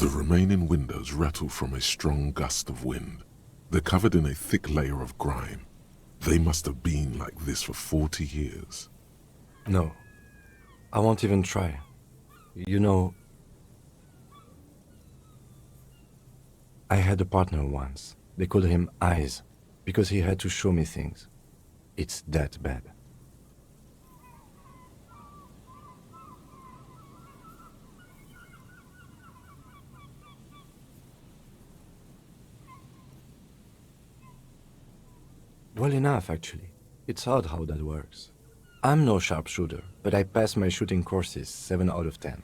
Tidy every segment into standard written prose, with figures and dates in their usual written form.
The remaining windows rattle from a strong gust of wind. They're covered in a thick layer of grime. They must have been like this for 40 years. No, I won't even try. You know, I had a partner once. They called him Eyes, because he had to show me things. It's that bad. Well enough, actually. It's odd how that works. I'm no sharpshooter, but I passed my shooting courses 7 out of 10.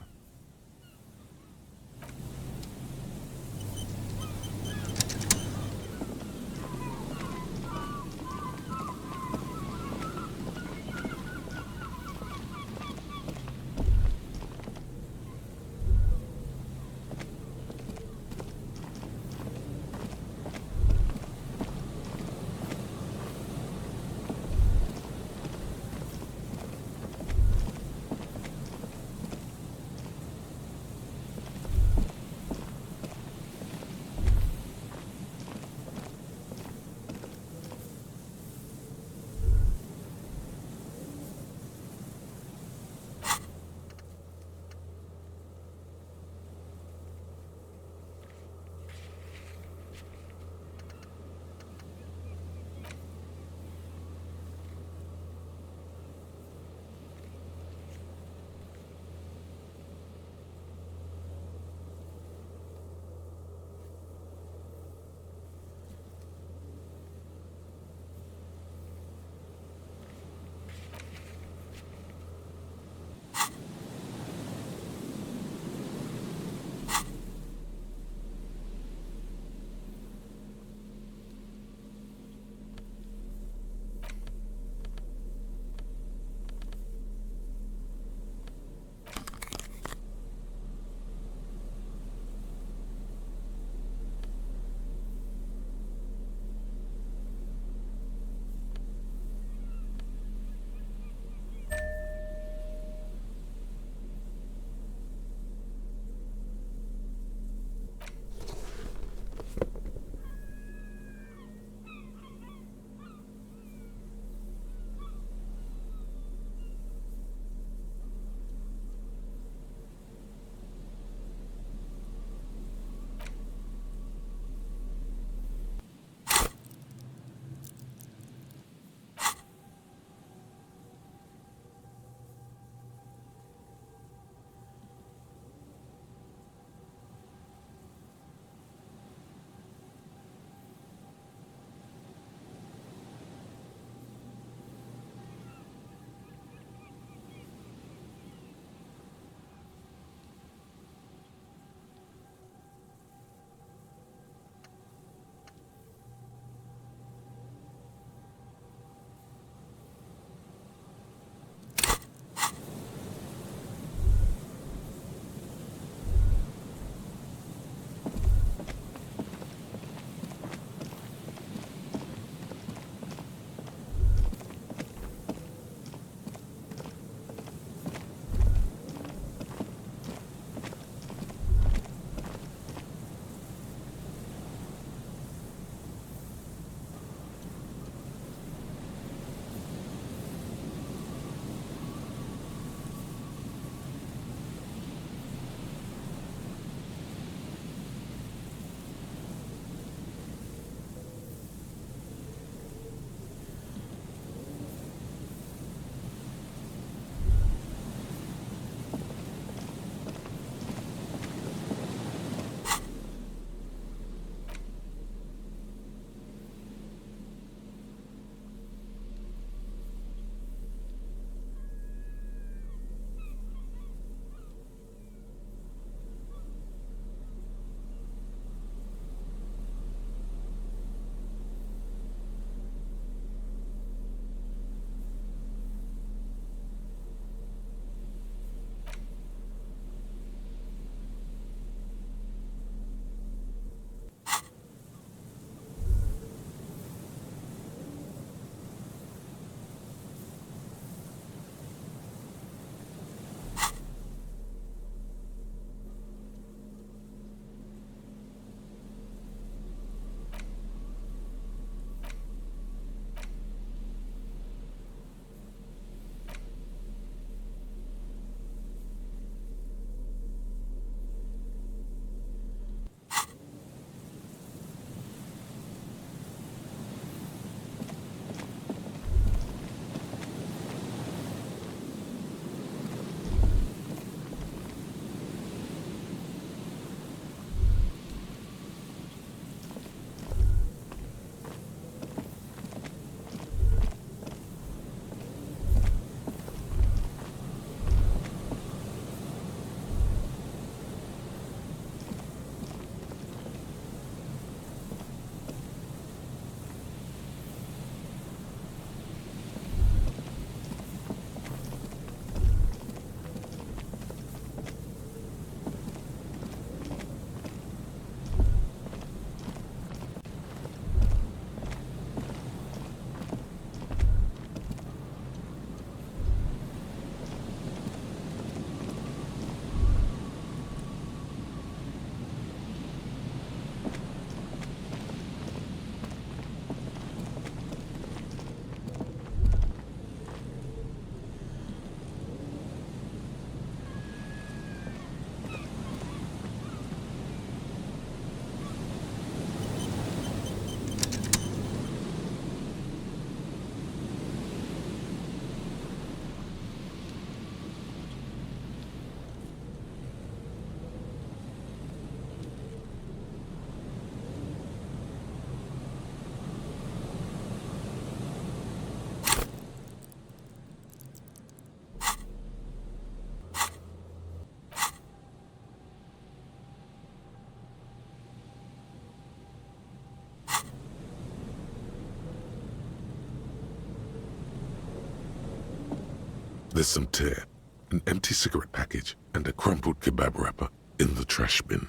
There's some tear, an empty cigarette package, and a crumpled kebab wrapper in the trash bin.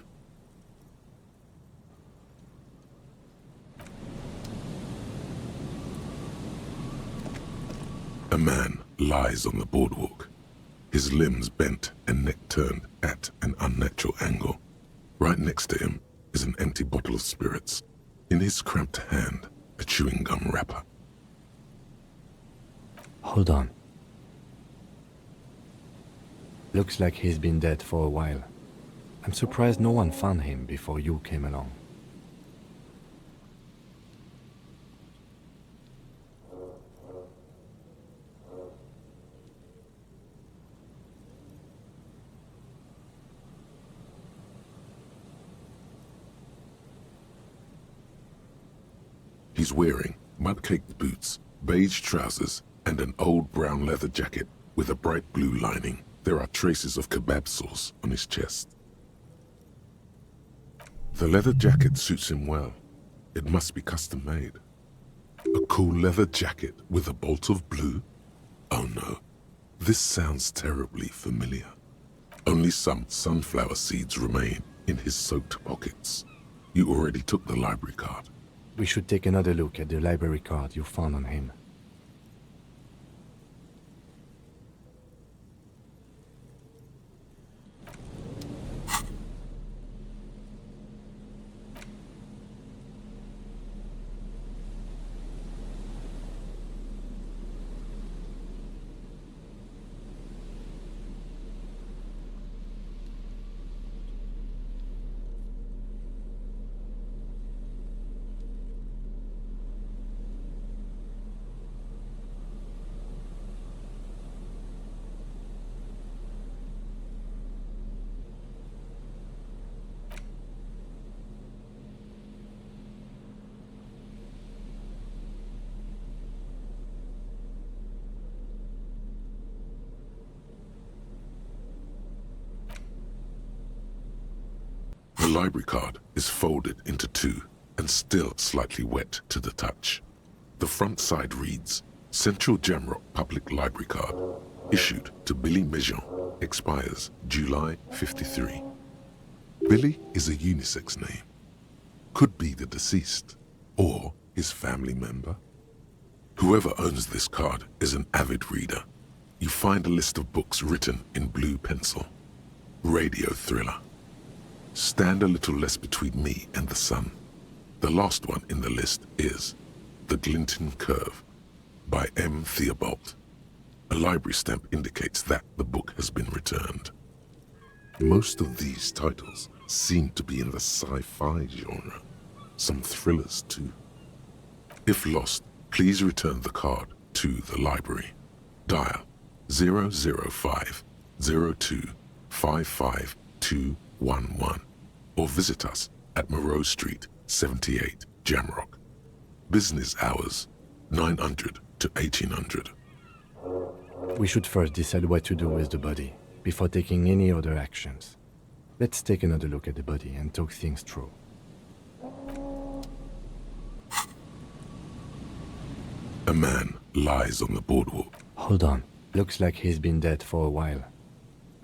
A man lies on the boardwalk, his limbs bent and neck turned at an unnatural angle. Right next to him is an empty bottle of spirits. In his cramped hand, a chewing gum wrapper. Hold on. Looks like he's been dead for a while. I'm surprised no one found him before you came along. He's wearing mud-caked boots, beige trousers, and an old brown leather jacket with a bright blue lining. There are traces of kebab sauce on his chest. The leather jacket suits him well. It must be custom-made. A cool leather jacket with a bolt of blue? Oh no, this sounds terribly familiar. Only some sunflower seeds remain in his soaked pockets. You already took the library card. We should take another look at the library card you found on him. The library card is folded into two and still slightly wet to the touch. The front side reads, Central Jamrock Public Library Card, issued to Billy Mejean, expires July 53. Billy is a unisex name. Could be the deceased, or his family member. Whoever owns this card is an avid reader. You find a list of books written in blue pencil. Radio thriller. Stand a little less between me and the sun. The last one in the list is The Glinton Curve by M. Theobald. A library stamp indicates that the book has been returned. Most of these titles seem to be in the sci-fi genre. Some thrillers too. If lost, please return the card to the library. Dial 005 02 55211 or visit us at Moreau Street, 78, Jamrock. Business hours, 900 to 1800. We should first decide what to do with the body before taking any other actions. Let's take another look at the body and talk things through. A man lies on the boardwalk. Hold on. Looks like he's been dead for a while.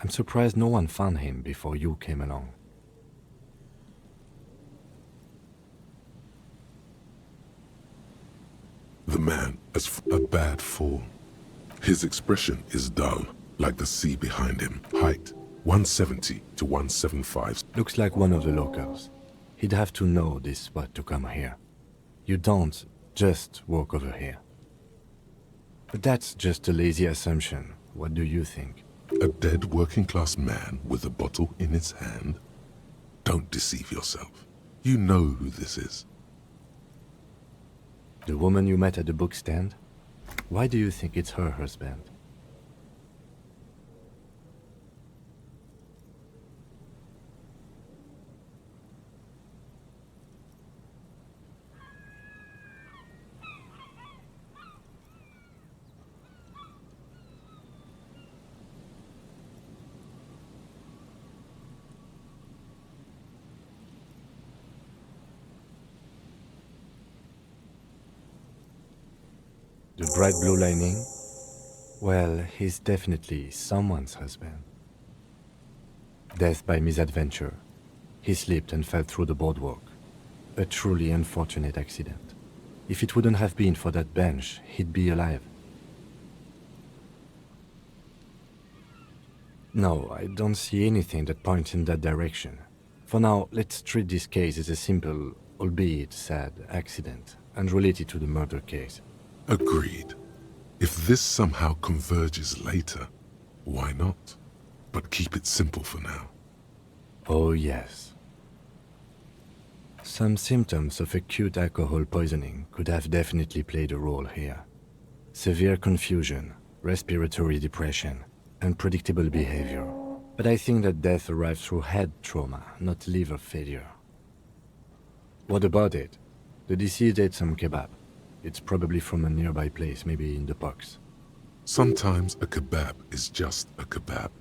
I'm surprised no one found him before you came along. The man has a bad fall. His expression is dull, like the sea behind him. Height, 170 to 175. Looks like one of the locals. He'd have to know this spot to come here. You don't just walk over here. But that's just a lazy assumption. What do you think? A dead working-class man with a bottle in his hand? Don't deceive yourself. You know who this is. The woman you met at the book stand? Why do you think it's her husband? The bright blue lining, Well, he's definitely someone's husband. Death by misadventure. He slipped and fell through the boardwalk. A truly unfortunate accident. If it wouldn't have been for that bench, he'd be alive. No, I don't see anything that points in that direction. For now, let's treat this case as a simple, albeit sad, accident, unrelated to the murder case. Agreed. If this somehow converges later, why not? But keep it simple for now. Oh yes. Some symptoms of acute alcohol poisoning could have definitely played a role here. Severe confusion, respiratory depression, unpredictable behavior. But I think that death arrived through head trauma, not liver failure. What about it? The deceased ate some kebab. It's probably from a nearby place, maybe in the box. Sometimes a kebab is just a kebab.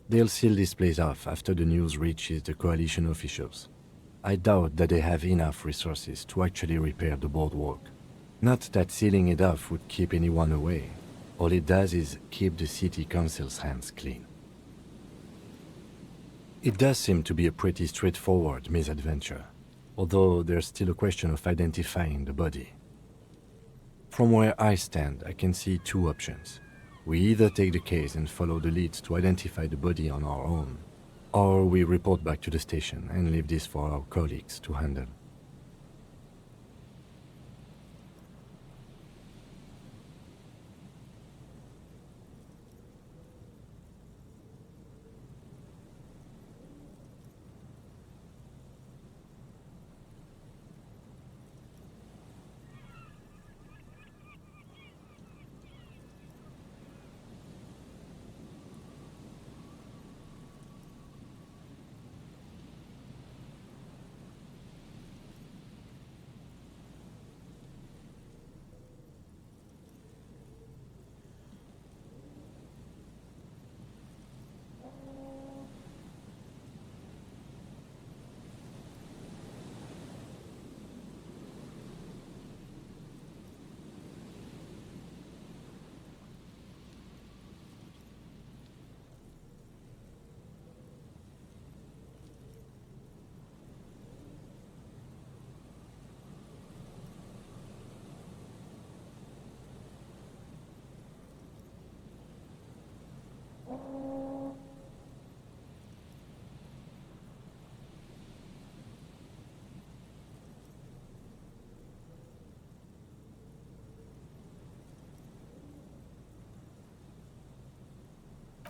They'll seal this place off after the news reaches the coalition officials. I doubt that they have enough resources to actually repair the boardwalk. Not that sealing it off would keep anyone away. All it does is keep the city council's hands clean. It does seem to be a pretty straightforward misadventure, although there's still a question of identifying the body. From where I stand, I can see two options. We either take the case and follow the leads to identify the body on our own, or we report back to the station and leave this for our colleagues to handle.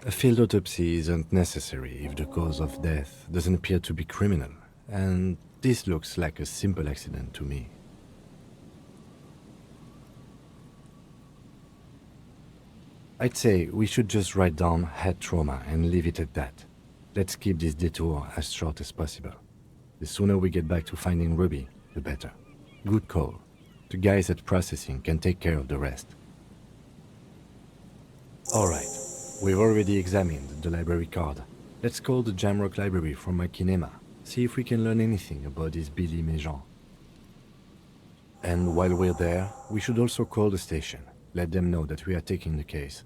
A field autopsy isn't necessary if the cause of death doesn't appear to be criminal, and this looks like a simple accident to me. I'd say we should just write down head trauma and leave it at that. Let's keep this detour as short as possible. The sooner we get back to finding Ruby, the better. Good call. The guys at processing can take care of the rest. Alright, we've already examined the library card. Let's call the Jamrock Library from my kinema, see if we can learn anything about this Billy Méjean. And while we're there, we should also call the station. Let them know that we are taking the case.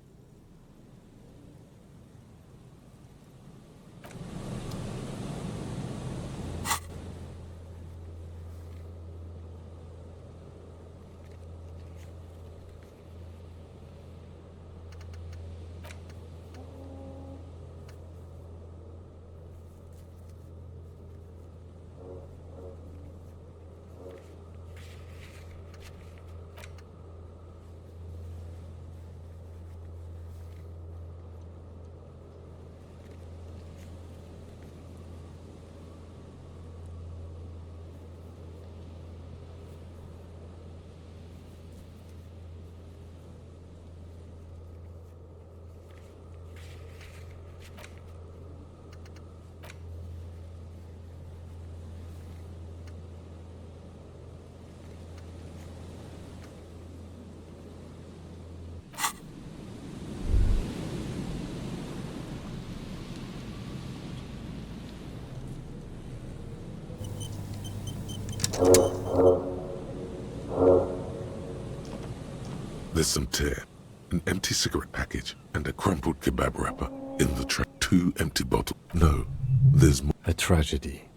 There's some tear, an empty cigarette package, and a crumpled kebab wrapper in the trap. 2 empty bottles. No, there's more. A tragedy.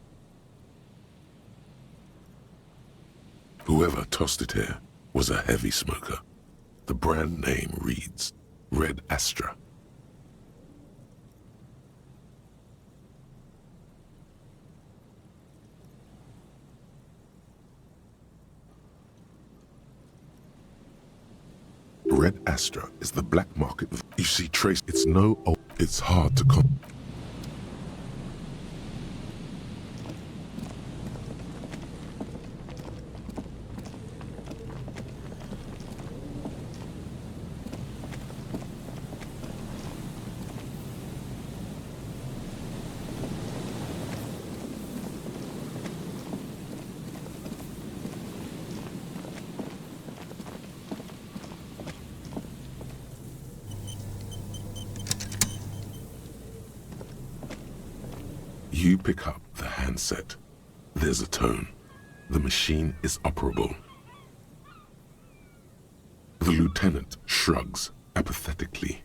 Whoever tossed it here was a heavy smoker. The brand name reads Red Astra. Red Astra is the black market. You see trace. It's no. Oh, it's hard to come. You pick up the handset. There's a tone. The machine is operable. The lieutenant shrugs apathetically.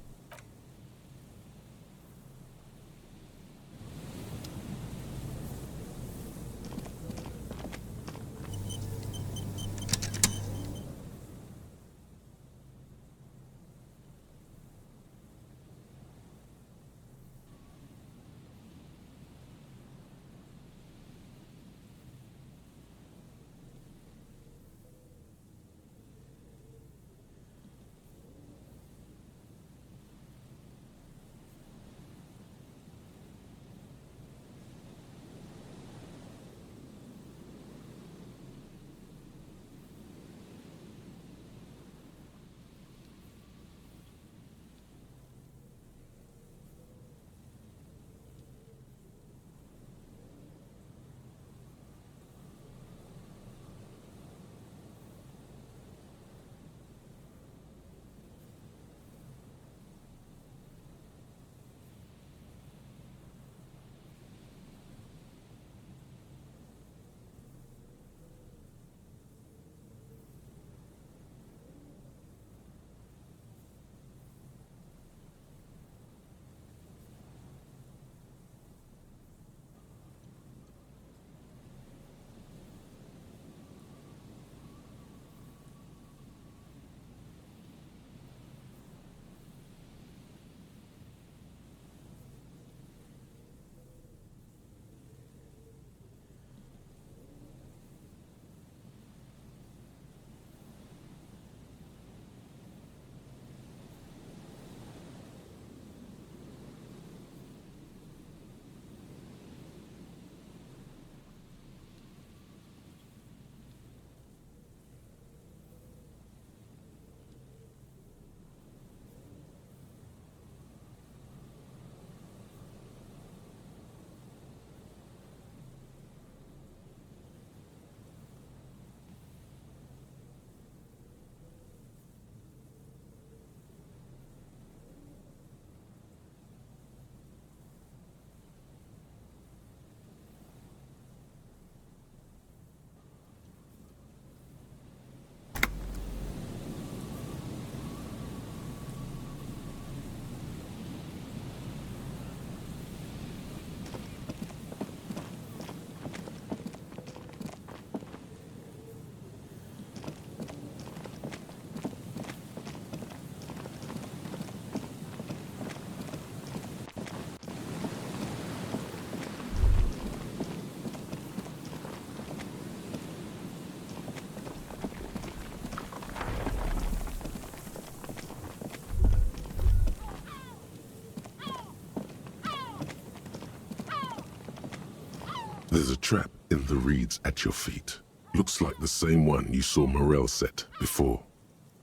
There's a trap in the reeds at your feet. Looks like the same one you saw Morel set before.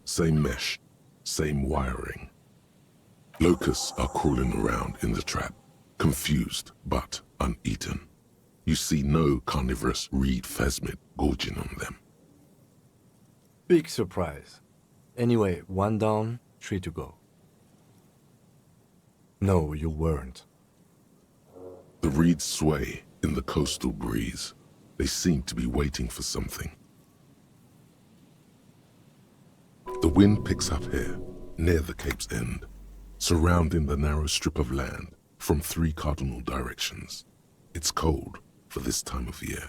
Same mesh, same wiring. Locusts are crawling around in the trap, confused but uneaten. You see no carnivorous reed phasmid gorging on them. Big surprise. Anyway, 1 down, 3 to go. No, you weren't. The reeds sway in the coastal breeze. They seem to be waiting for something. The wind picks up here, near the cape's end, surrounding the narrow strip of land from 3 cardinal directions. It's cold for this time of year.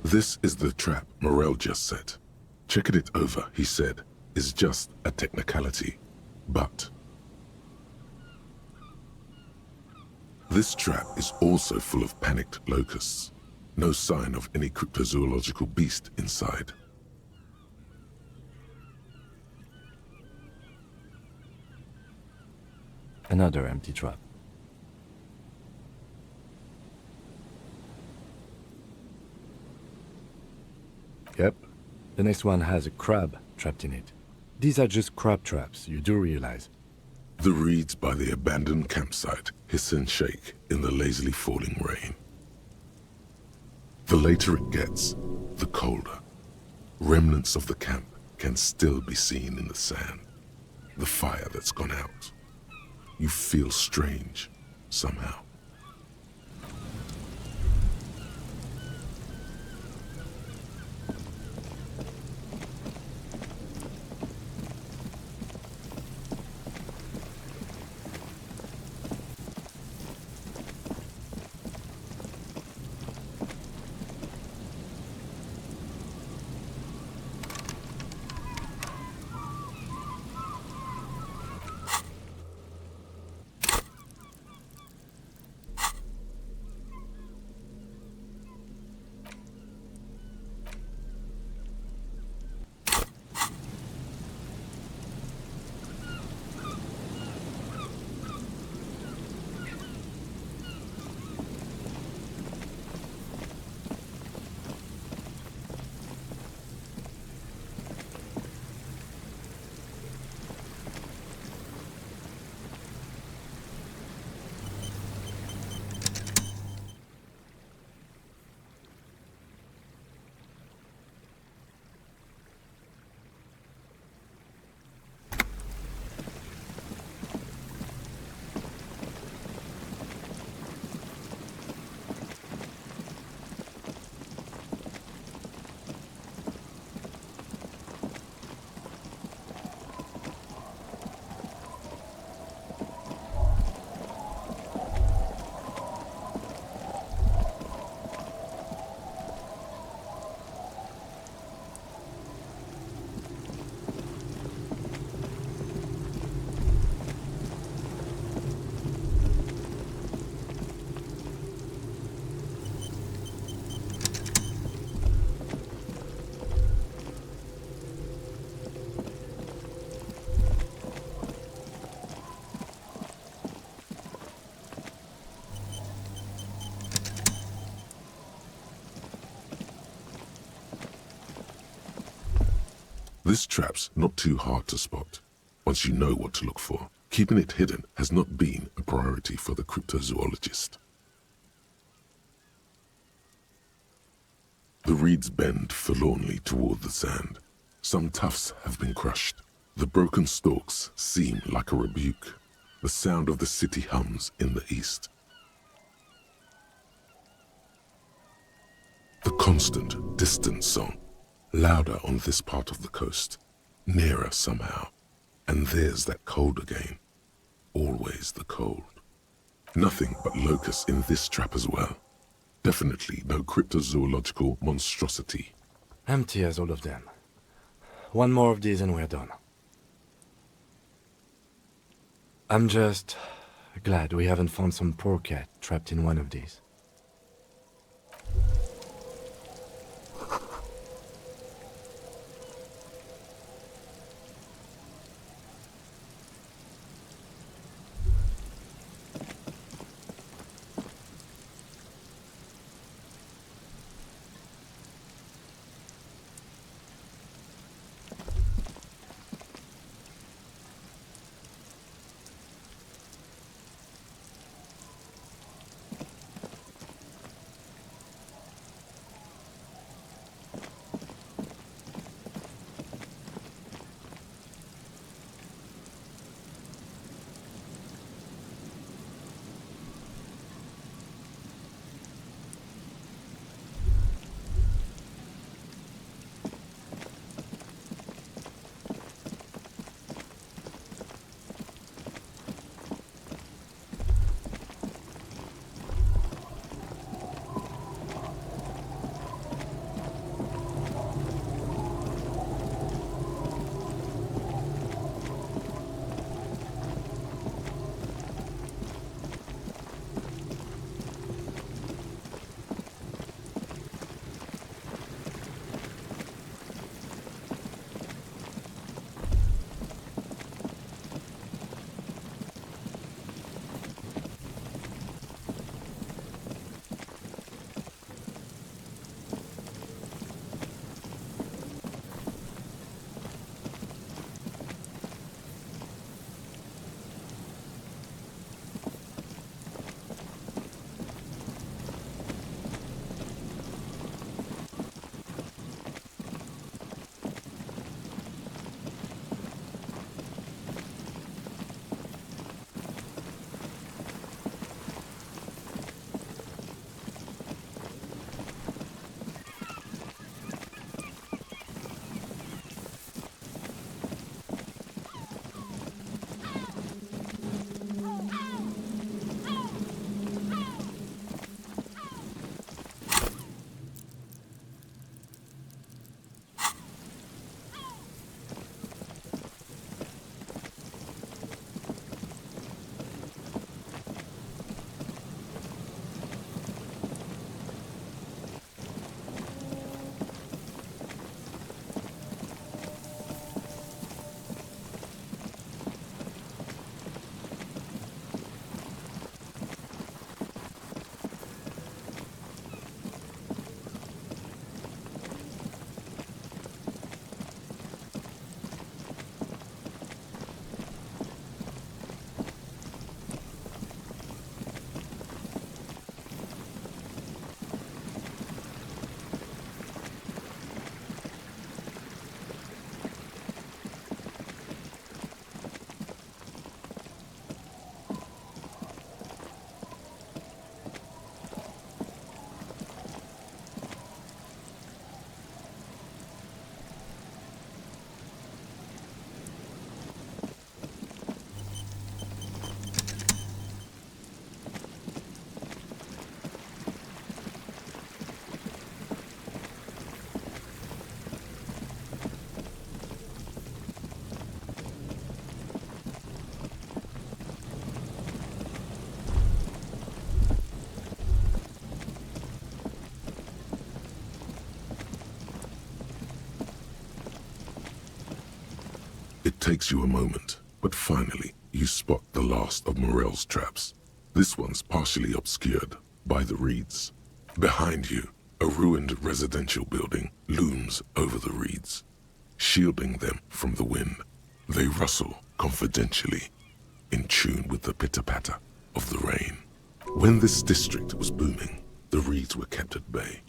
This is the trap Morel just set. Checking it over, he said, is just a technicality. But this trap is also full of panicked locusts. No sign of any cryptozoological beast inside. Another empty trap. Yep, the next one has a crab trapped in it. These are just crab traps, you do realize. The reeds by the abandoned campsite hiss and shake in the lazily falling rain. The later it gets, the colder. Remnants of the camp can still be seen in the sand. The fire that's gone out. You feel strange, somehow. This trap's not too hard to spot, once you know what to look for. Keeping it hidden has not been a priority for the cryptozoologist. The reeds bend forlornly toward the sand. Some tufts have been crushed. The broken stalks seem like a rebuke. The sound of the city hums in the east. The constant, distant song, louder on this part of the coast, nearer somehow. And there's that cold again. Always the cold. Nothing but locusts in this trap as well. Definitely no cryptozoological monstrosity. Empty as all of them. One more of these and we're done. I'm just glad we haven't found some poor cat trapped in one of these. It takes you a moment, but finally you spot the last of Morel's traps. This one's partially obscured by the reeds. Behind you, a ruined residential building looms over the reeds. shielding them from the wind. They rustle confidentially, in tune with the pitter-patter of the rain. When this district was booming, the reeds were kept at bay.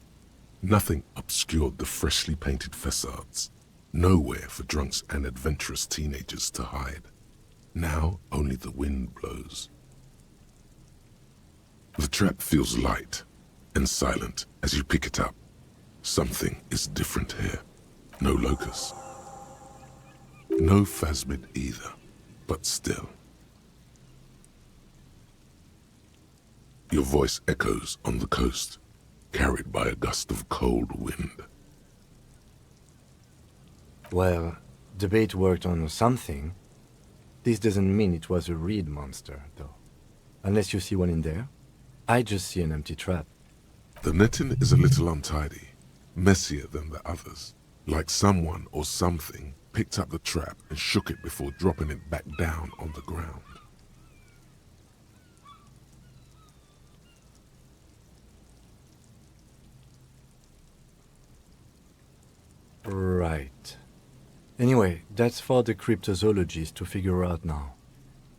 Nothing obscured the freshly painted facades. Nowhere for drunks and adventurous teenagers to hide. Now only the wind blows. The trap feels light and silent as you pick it up. Something is different here. No locust. No phasmid either, but still. Your voice echoes on the coast, carried by a gust of cold wind. Well, the bait worked on something. This doesn't mean it was a reed monster, though. Unless you see one in there. I just see an empty trap. The netting is a little untidy, messier than the others. Like someone or something picked up the trap and shook it before dropping it back down on the ground. Right. Anyway, that's for the cryptozoologists to figure out now.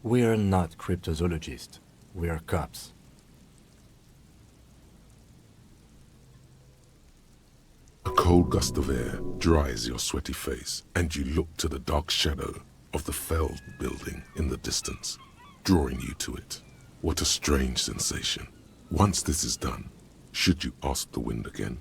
We're not cryptozoologists. We're cops. A cold gust of air dries your sweaty face, and you look to the dark shadow of the felled building in the distance, drawing you to it. What a strange sensation. Once this is done, should you ask the wind again?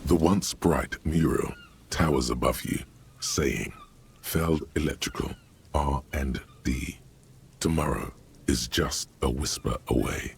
The once bright mural towers above you, saying, Feld Electrical, R&D. Tomorrow is just a whisper away.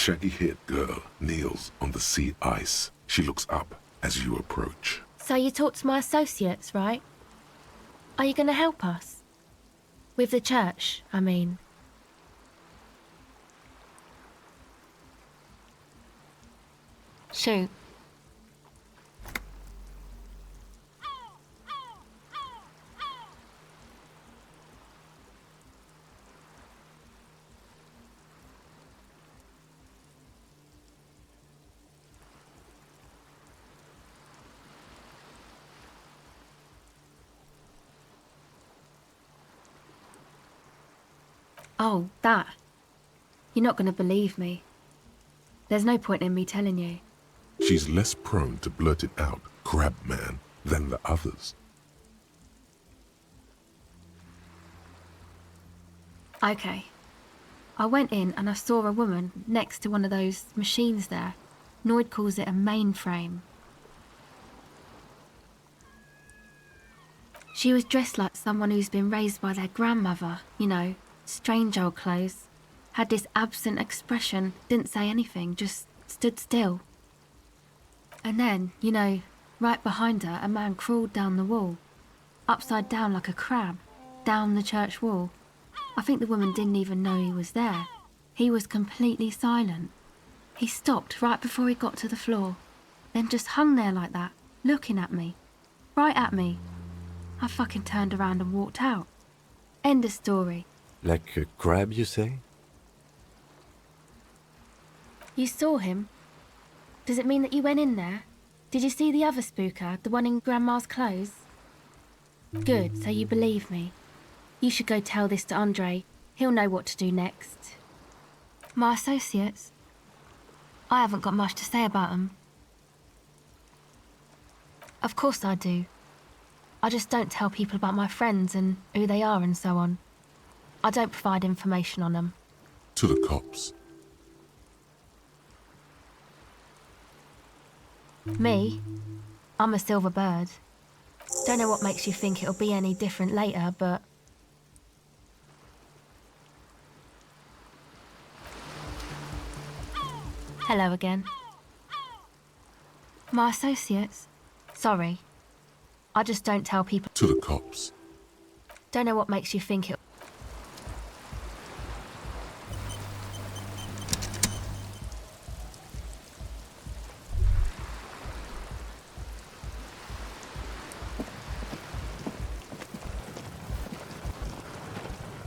shaggy-haired girl kneels on the sea ice. She looks up as you approach. So you talked to my associates, right? Are you going to help us? With the church, I mean. Shoot. Oh, that. You're not going to believe me. There's no point in me telling you. She's less prone to blurt it out, crab man, than the others. Okay. I went in and I saw a woman next to one of those machines there. Noid calls it a mainframe. She was dressed like someone who's been raised by their grandmother, you know, strange old clothes. Had this absent expression, didn't say anything, just stood still. And then, you know, right behind her, a man crawled down the wall, upside down like a crab, down the church wall. I think the woman didn't even know he was there. He was completely silent. He stopped right before he got to the floor, then just hung there like that, looking at me, right at me. I fucking turned around and walked out. End of story. Like a crab, you say? You saw him? Does it mean that you went in there? Did you see the other spooker, the one in Grandma's clothes? Good, so you believe me. You should go tell this to Andre. He'll know what to do next. My associates? I haven't got much to say about them. Of course I do. I just don't tell people about my friends and who they are and so on. I don't provide information on them. To the cops. Me? I'm a silver bird. Don't know what makes you think it'll be any different later, but... Hello again. My associates? Sorry. I just don't tell people... To the cops. Don't know what makes you think it...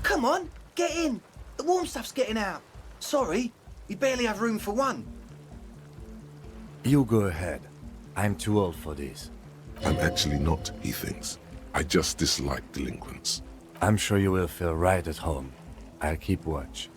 Come on, get in. The warm stuff's getting out. Sorry, we barely have room for one. You go ahead. I'm too old for this. I'm actually not, he thinks. I just dislike delinquents. I'm sure you will feel right at home. I'll keep watch.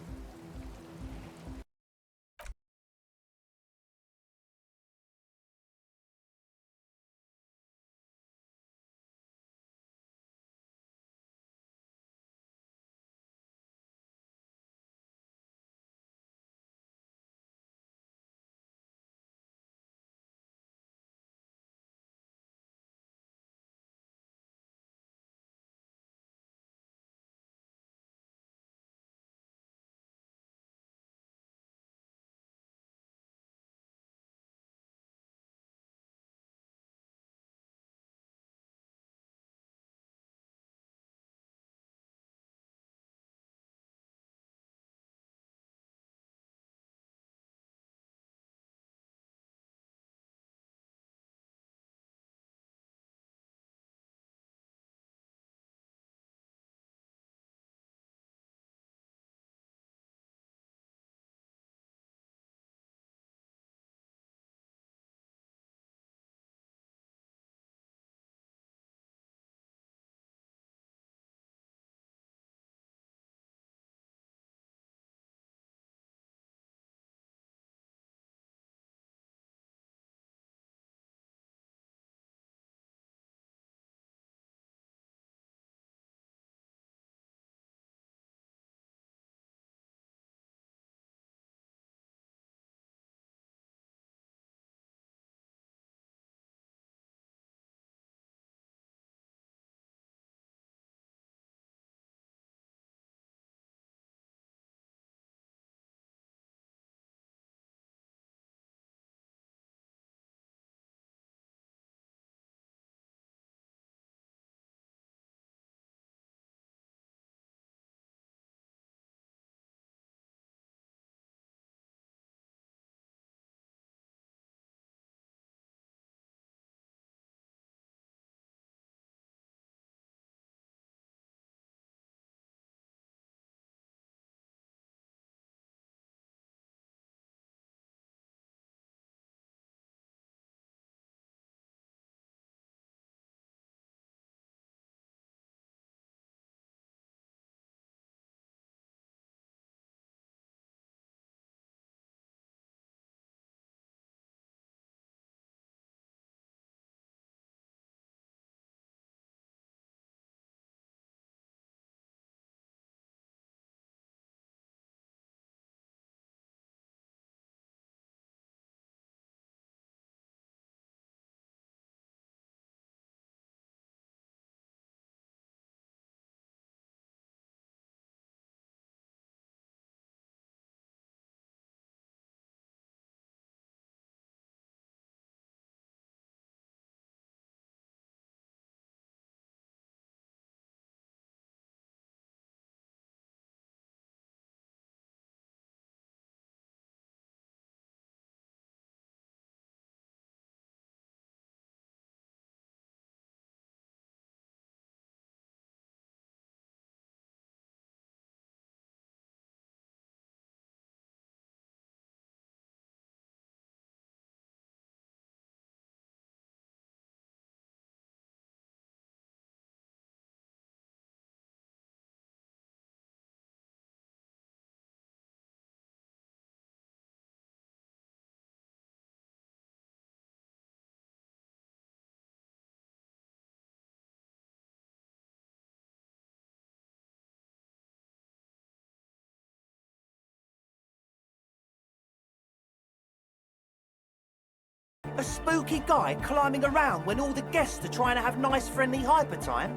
A spooky guy climbing around when all the guests are trying to have nice, friendly hyper time?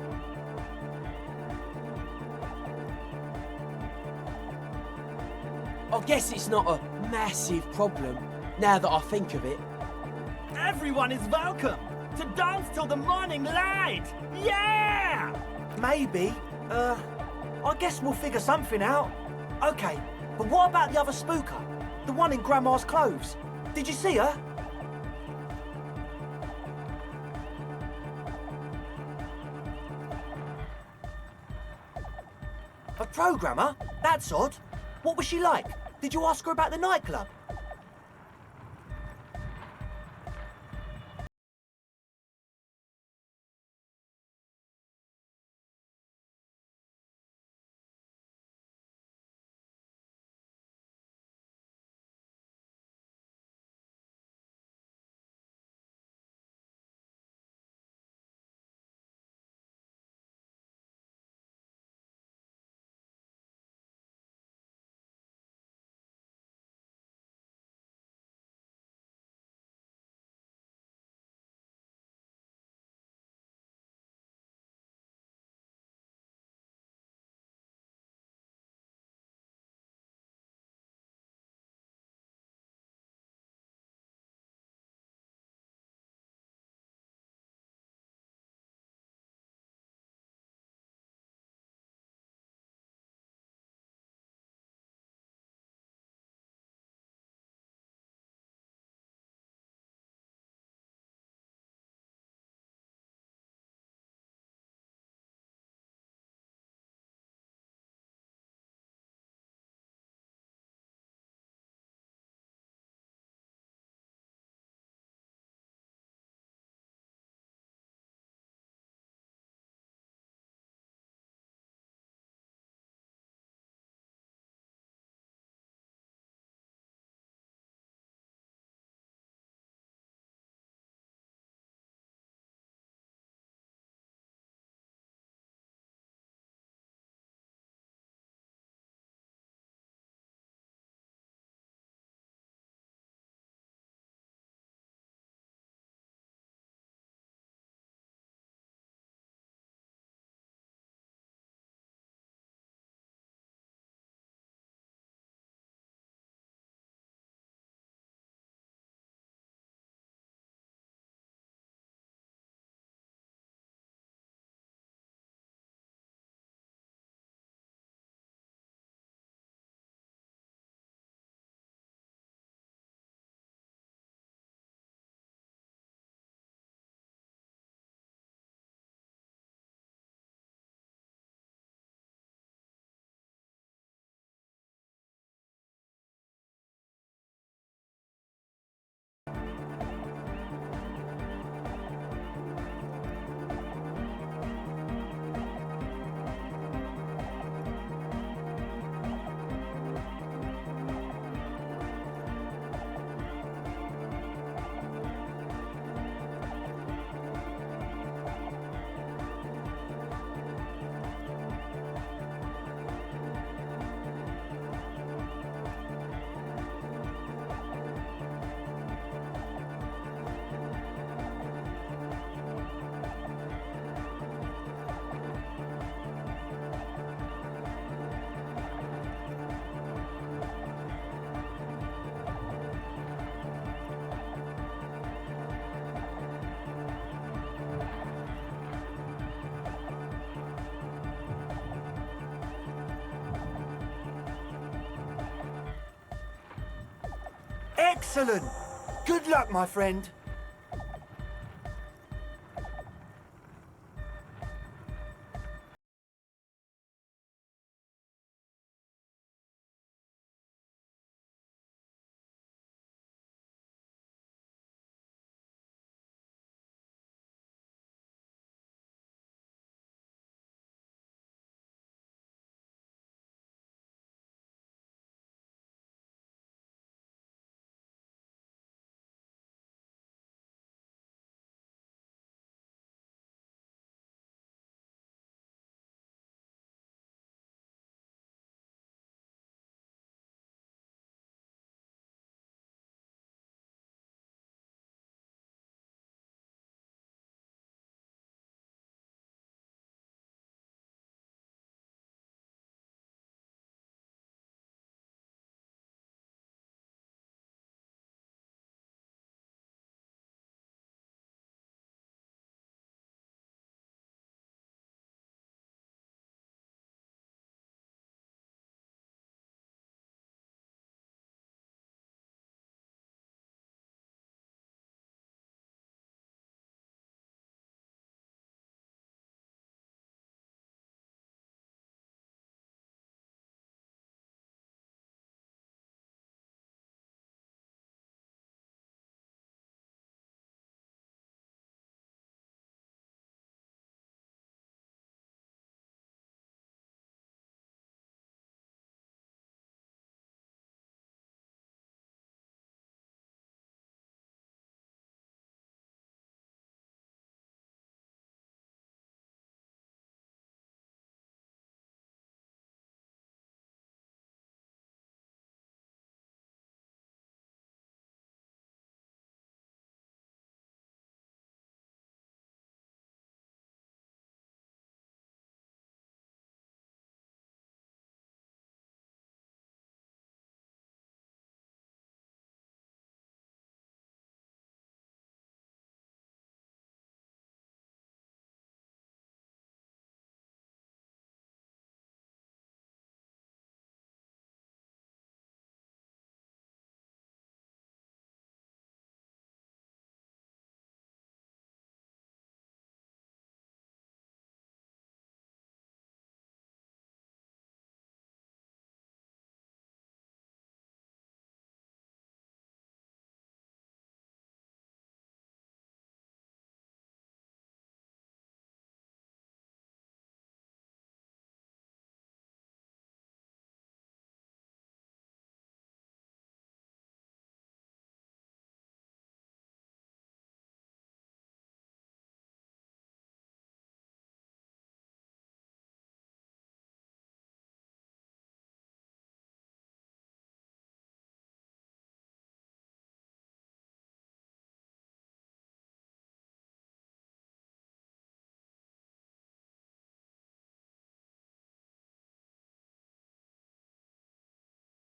I guess it's not a massive problem, now that I think of it. Everyone is welcome to dance till the morning light! Yeah! Maybe. I guess we'll figure something out. Okay, but what about the other spooker? The one in Grandma's clothes? Did you see her? A programmer? That's odd. What was she like? Did you ask her about the nightclub? Excellent! Good luck, my friend.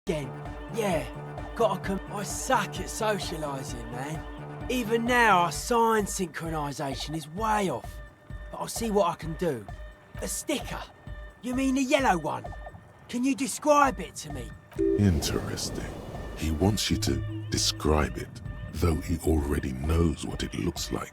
again. Yeah, I suck at socialising, man. Even now, our sign synchronisation is way off. But I'll see what I can do. A sticker? You mean the yellow one? Can you describe it to me? Interesting. He wants you to describe it, though he already knows what it looks like.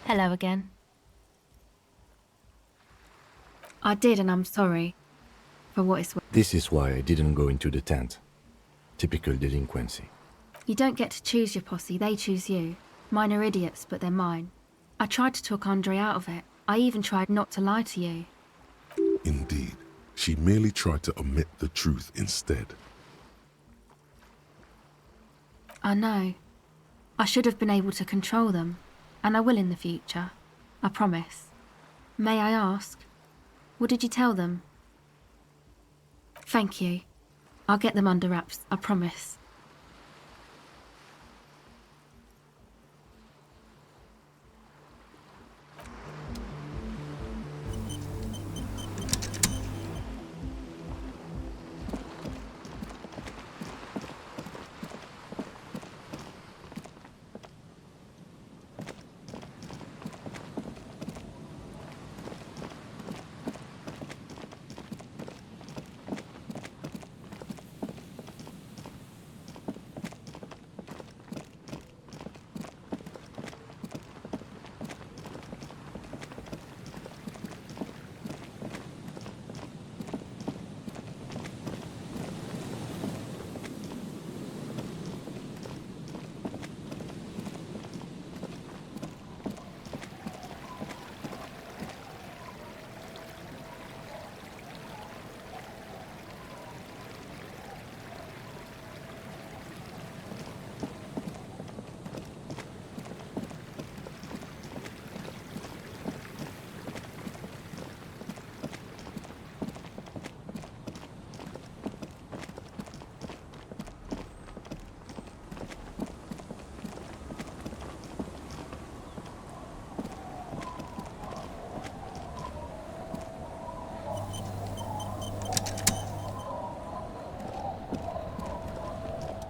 Hello again. I did, and I'm sorry. For what it's worth. This is why I didn't go into the tent. Typical delinquency. You don't get to choose your posse, they choose you. Mine are idiots, but they're mine. I tried to talk Andre out of it. I even tried not to lie to you. Indeed, she merely tried to omit the truth instead. I know. I should have been able to control them. And I will in the future. I promise. May I ask? What did you tell them? Thank you. I'll get them under wraps, I promise.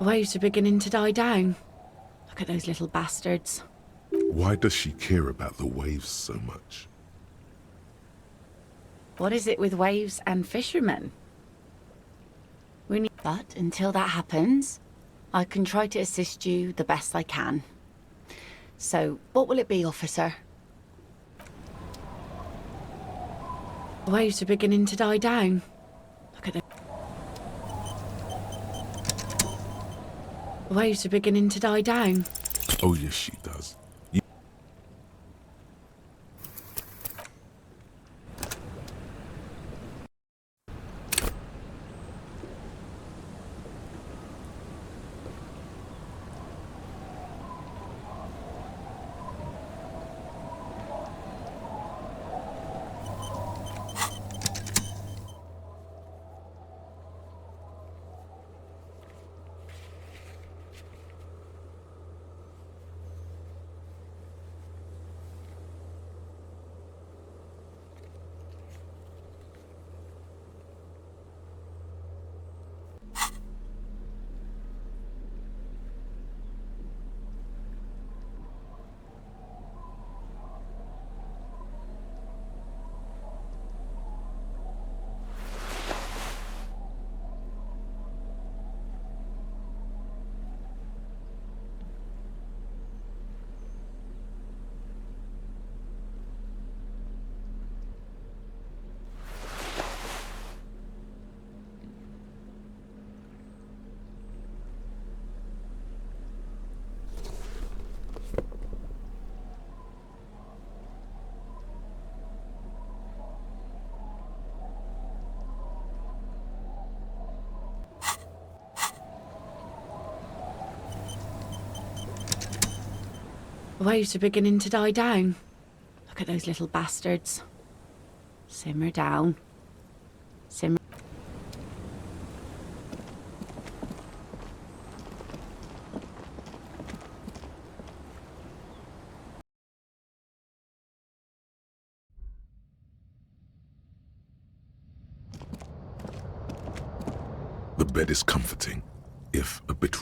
The waves are beginning to die down. Look at those little bastards. Why does she care about the waves so much? What is it with waves and fishermen? But until that happens, I can try to assist you the best I can. So, what will it be, officer? The waves are beginning to die down. Look at them. The waves are beginning to die down. Oh, yes, she does. The waves are beginning to die down. Look at those little bastards. Simmer down. Simmer. The bed is comforting, if a bit.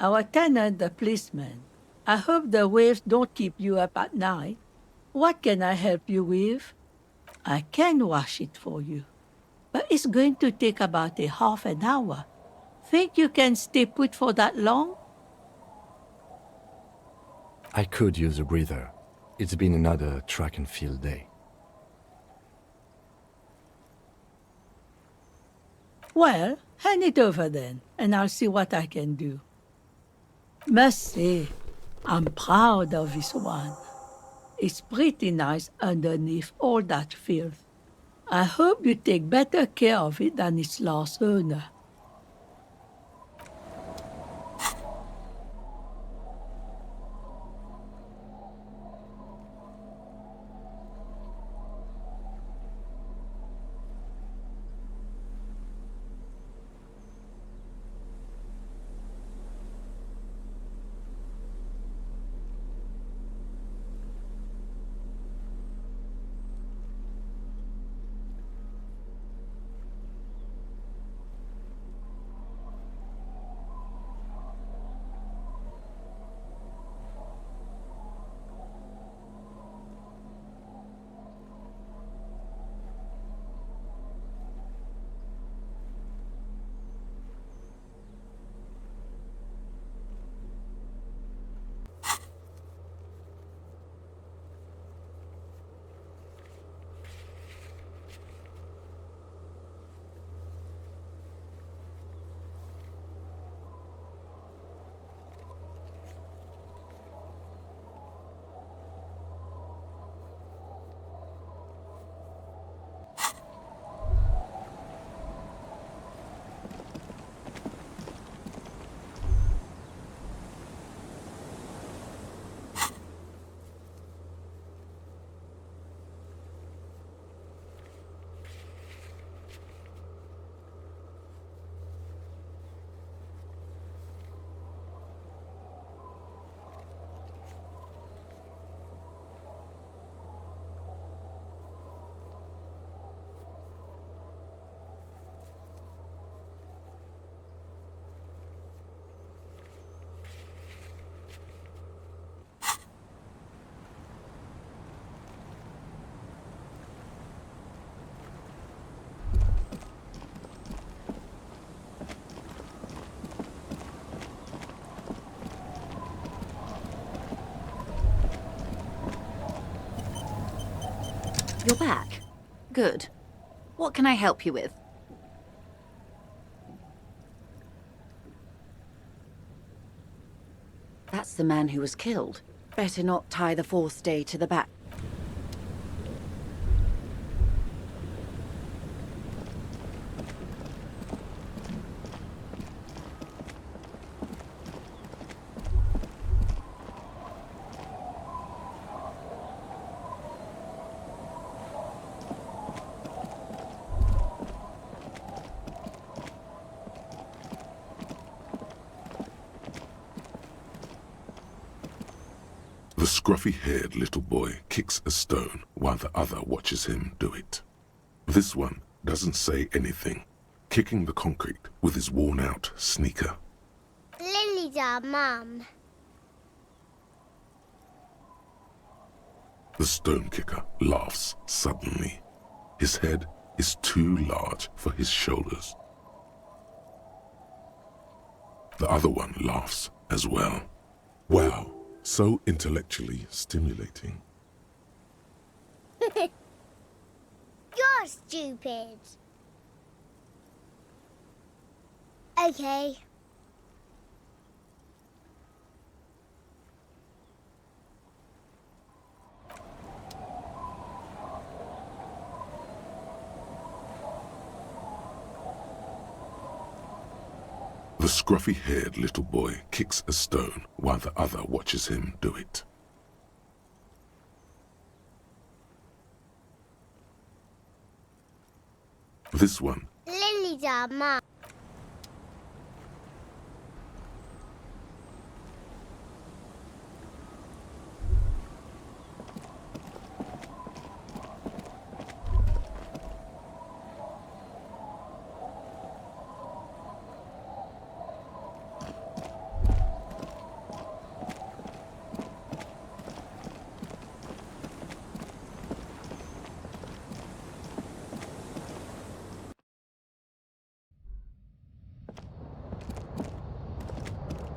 Our tenant, the policeman. I hope the waves don't keep you up at night. What can I help you with? I can wash it for you, but it's going to take about a half an hour. Think you can stay put for that long? I could use a breather. It's been another track and field day. Well, hand it over then, and I'll see what I can do. Must say, I'm proud of this one. It's pretty nice underneath all that filth. I hope you take better care of it than its last owner. You're back. Good. What can I help you with? That's the man who was killed. Better not tie the fourth day to the back. The scruffy-haired little boy kicks a stone while the other watches him do it. This one doesn't say anything, kicking the concrete with his worn-out sneaker. Lily's our mum. The stone kicker laughs suddenly. His head is too large for his shoulders. The other one laughs as well. Wow, so intellectually stimulating. You're stupid. Okay. The scruffy-haired little boy kicks a stone while the other watches him do it. This one Lily's our mum.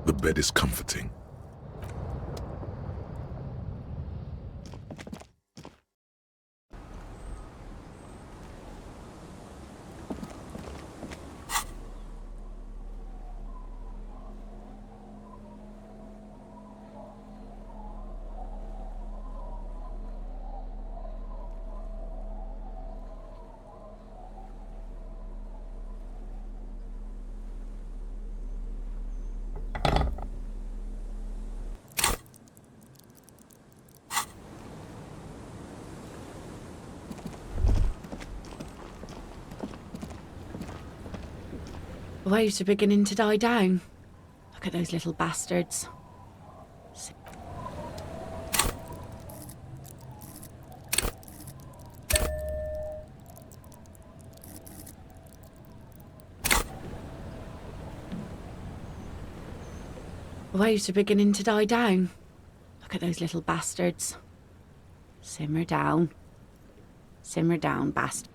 The bed is comforting. Waves are beginning to die down. Look at those little bastards. Waves are beginning to die down. Look at those little bastards. Simmer down. Simmer down, bastard.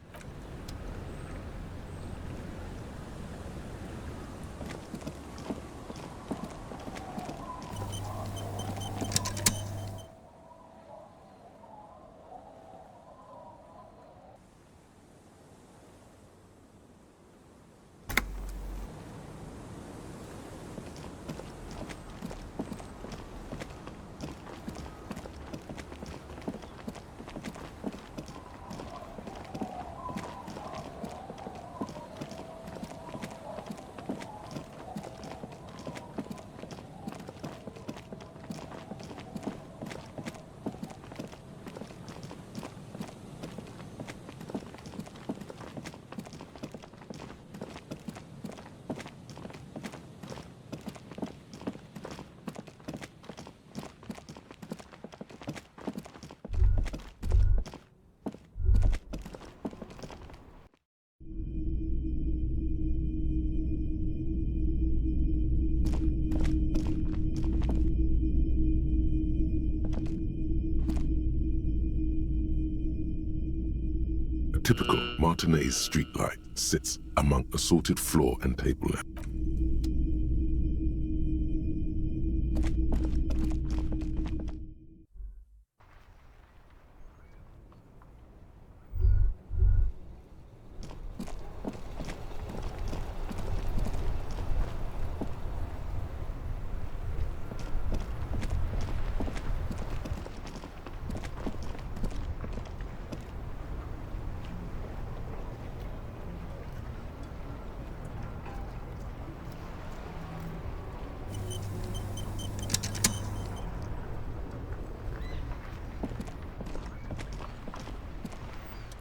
A typical Martinez streetlight sits among assorted floor and table lamps.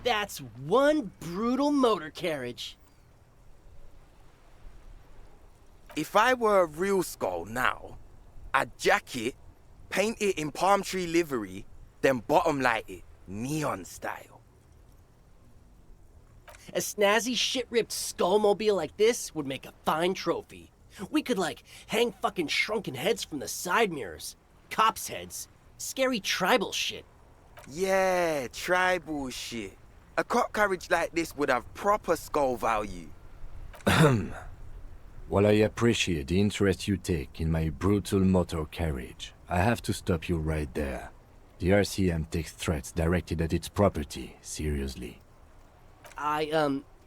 That's one brutal motor carriage. If I were a real skull now, I'd jack it, paint it in palm tree livery, then bottom light it, neon style. A snazzy shit-ripped skullmobile like this would make a fine trophy. We could, like, hang fucking shrunken heads from the side mirrors. Cops' heads. Scary tribal shit. Yeah, tribal shit. A cop carriage like this would have proper skull value. While I appreciate the interest you take in my brutal motor carriage, I have to stop you right there. The RCM takes threats directed at its property seriously.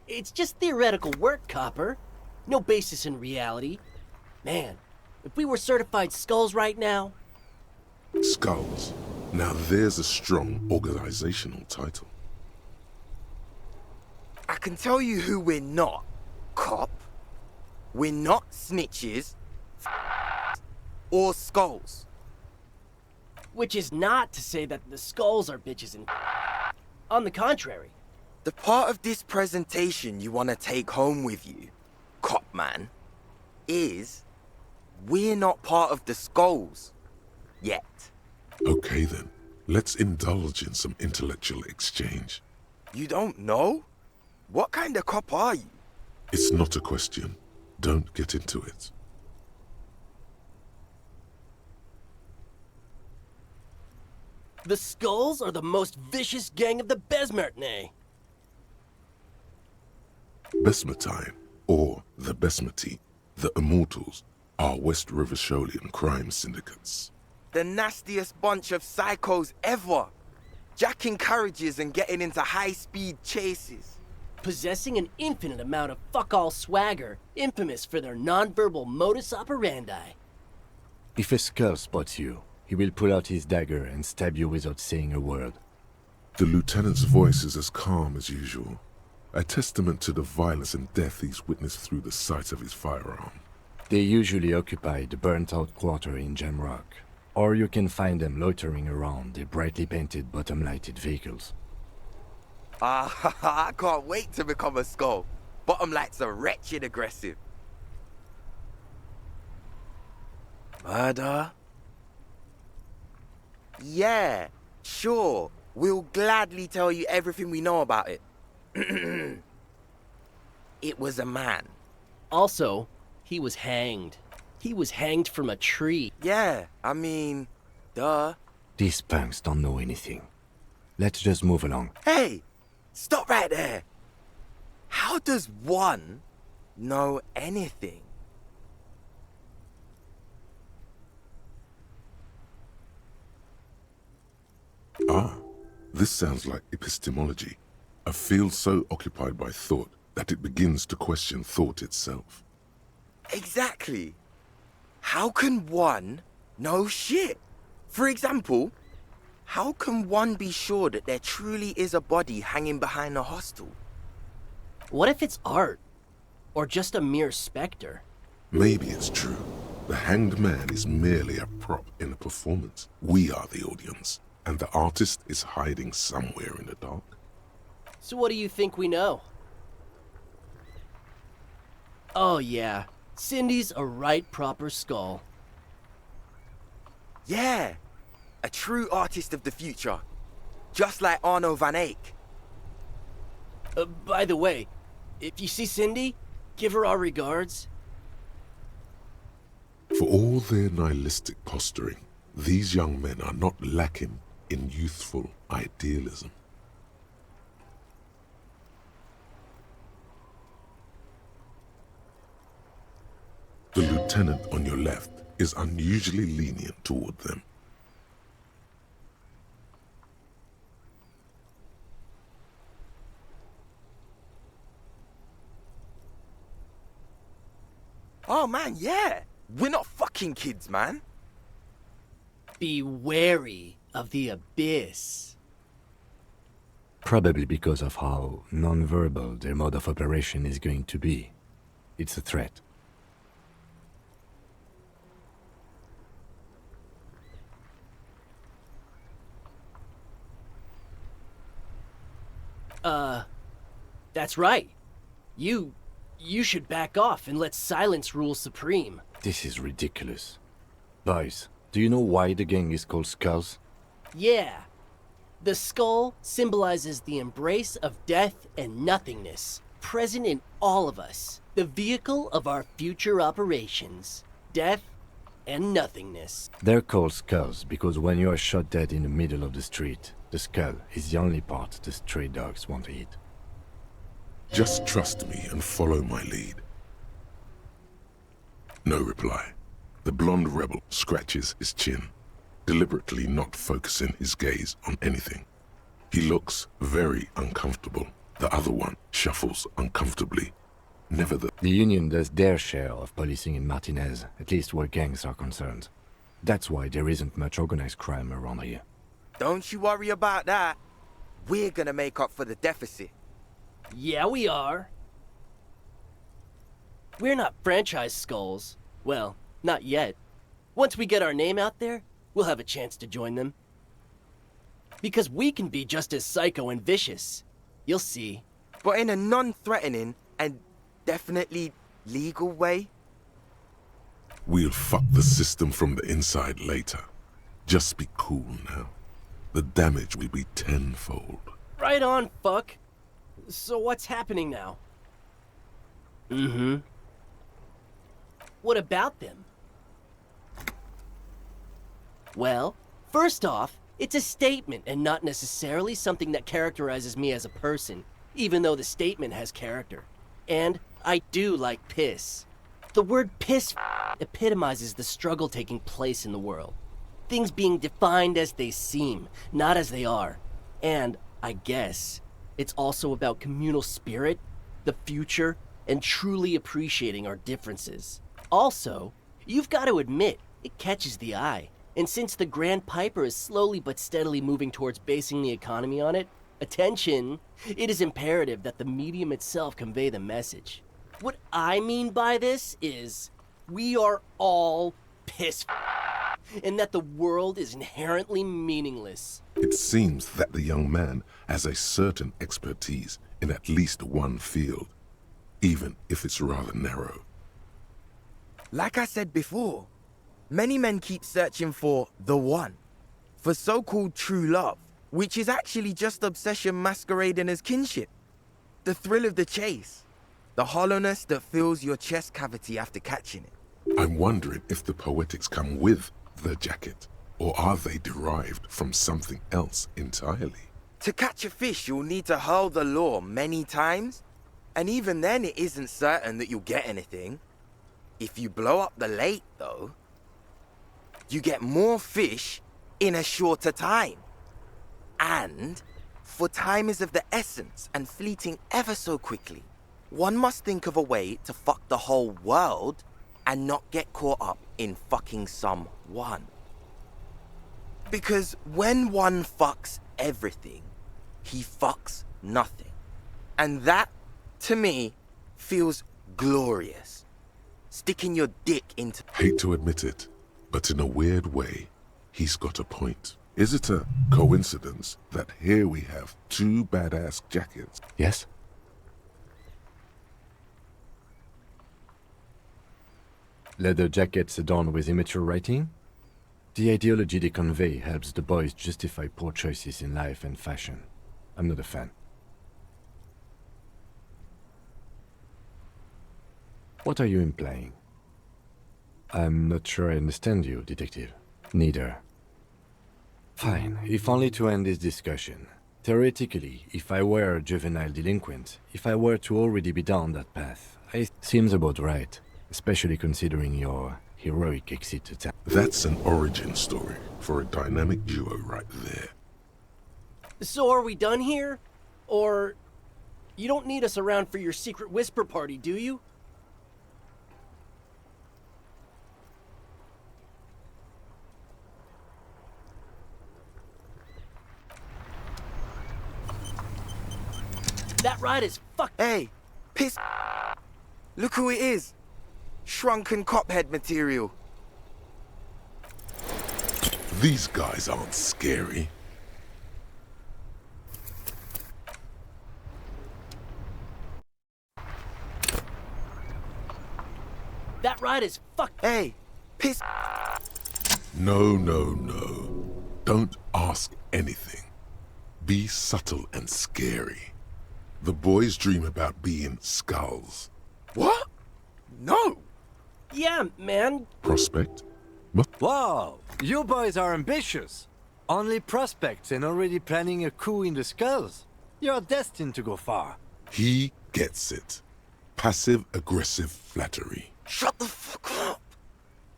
It's just theoretical work, Copper. No basis in reality. Man, if we were certified skulls right now... Skulls. Now there's a strong organizational title. I can tell you who we're not, cop. We're not snitches or skulls. Which is not to say that the skulls are bitches and... On the contrary. The part of this presentation you want to take home with you, cop man, is we're not part of the skulls yet. Okay then, let's indulge in some intellectual exchange. You don't know? What kind of cop are you? It's not a question. Don't get into it. The skulls are the most vicious gang of the Besmertnay. Besmatine, or the Besmati, the Immortals, are West Riversholian crime syndicates. The nastiest bunch of psychos ever. Jacking carriages and getting into high-speed chases. Possessing an infinite amount of fuck-all swagger, infamous for their non-verbal modus operandi. If a skull spots you, he will pull out his dagger and stab you without saying a word. The lieutenant's voice is as calm as usual, a testament to the violence and death he's witnessed through the sight of his firearm. They usually occupy the burnt-out quarter in Jamrock, or you can find them loitering around their brightly painted bottom-lighted vehicles. I can't wait to become a skull. Bottom lights are wretched aggressive. Murder? Yeah, sure. We'll gladly tell you everything we know about it. It was a man. Also, he was hanged. He was hanged from a tree. Yeah, I mean, duh. These punks don't know anything. Let's just move along. Hey, stop right there. How does one know anything? Ah, this sounds like epistemology, a field so occupied by thought that it begins to question thought itself. Exactly. How can one know shit? For example, how can one be sure that there truly is a body hanging behind a hostel? What if it's art? Or just a mere specter? Maybe it's true. The hanged man is merely a prop in a performance. We are the audience, and the artist is hiding somewhere in the dark. So what do you think we know? Oh yeah, Cindy's a right proper skull. Yeah, a true artist of the future. Just like Arno van Eyck. By the way, if you see Cindy, give her our regards. For all their nihilistic posturing, these young men are not lacking in youthful idealism. The lieutenant on your left is unusually lenient toward them. Oh man, yeah. We're not fucking kids, man. Be wary of the abyss. Probably because of how non-verbal their mode of operation is going to be. It's a threat. That's right. You should back off and let silence rule supreme. This is ridiculous. Boys, do you know why the gang is called Skulls? Yeah. The skull symbolizes the embrace of death and nothingness, present in all of us. The vehicle of our future operations. Death and nothingness. They're called Skulls because when you are shot dead in the middle of the street, the skull is the only part the stray dogs want to eat. Just trust me and follow my lead. No reply. The blonde rebel scratches his chin, deliberately not focusing his gaze on anything. He looks very uncomfortable. The other one shuffles uncomfortably. The Union does their share of policing in Martinez, at least where gangs are concerned. That's why there isn't much organized crime around here. Don't you worry about that. We're gonna make up for the deficit. Yeah, we are. We're not franchise skulls. Well, not yet. Once we get our name out there, we'll have a chance to join them. Because we can be just as psycho and vicious. You'll see. But in a non-threatening and definitely legal way. We'll fuck the system from the inside later. Just be cool now. The damage will be tenfold. Right on, fuck. So what's happening now? What about them? Well, first off, it's a statement and not necessarily something that characterizes me as a person, even though the statement has character. And I do like piss. The word piss epitomizes the struggle taking place in the world. Things being defined as they seem, not as they are. And, I guess, it's also about communal spirit, the future, and truly appreciating our differences. Also, you've got to admit, it catches the eye. And since the Grand Piper is slowly but steadily moving towards basing the economy on it, attention, it is imperative that the medium itself convey the message. What I mean by this is, we are all piss and that the world is inherently meaningless. It seems that the young man has a certain expertise in at least one field, even if it's rather narrow. Like I said before, many men keep searching for the one, for so-called true love, which is actually just obsession masquerading as kinship. The thrill of the chase, the hollowness that fills your chest cavity after catching it. I'm wondering if the poetics come with the jacket, or are they derived from something else entirely? To catch a fish, you'll need to hurl the lure many times, and even then it isn't certain that you'll get anything. If you blow up the lake, though, you get more fish in a shorter time. And, for time is of the essence and fleeting ever so quickly, one must think of a way to fuck the whole world and not get caught up in fucking someone. Because when one fucks everything, he fucks nothing. And that, to me, feels glorious. Sticking your dick into... Hate to admit it, but in a weird way, he's got a point. Is it a coincidence that here we have two badass jackets? Yes? Leather jackets adorned with immature writing? The ideology they convey helps the boys justify poor choices in life and fashion. I'm not a fan. What are you implying? I'm not sure I understand you, detective. Neither. Fine, if only to end this discussion. Theoretically, if I were a juvenile delinquent, if I were to already be down that path, it seems about right, especially considering your heroic exit attempt. That's an origin story for a dynamic duo right there. So are we done here? Or... you don't need us around for your secret whisper party, do you? That ride is fuck. Hey, piss. Look who it is. Shrunken cophead material. These guys aren't scary. bright as fuck. Hey, piss. No, no, no. Don't ask anything. Be subtle and scary. The boys dream about being skulls. What? No. Yeah, man. Prospect? Wow, you boys are ambitious. Only prospects and already planning a coup in the skulls. You're destined to go far. He gets it. Passive-aggressive flattery. Shut the fuck up.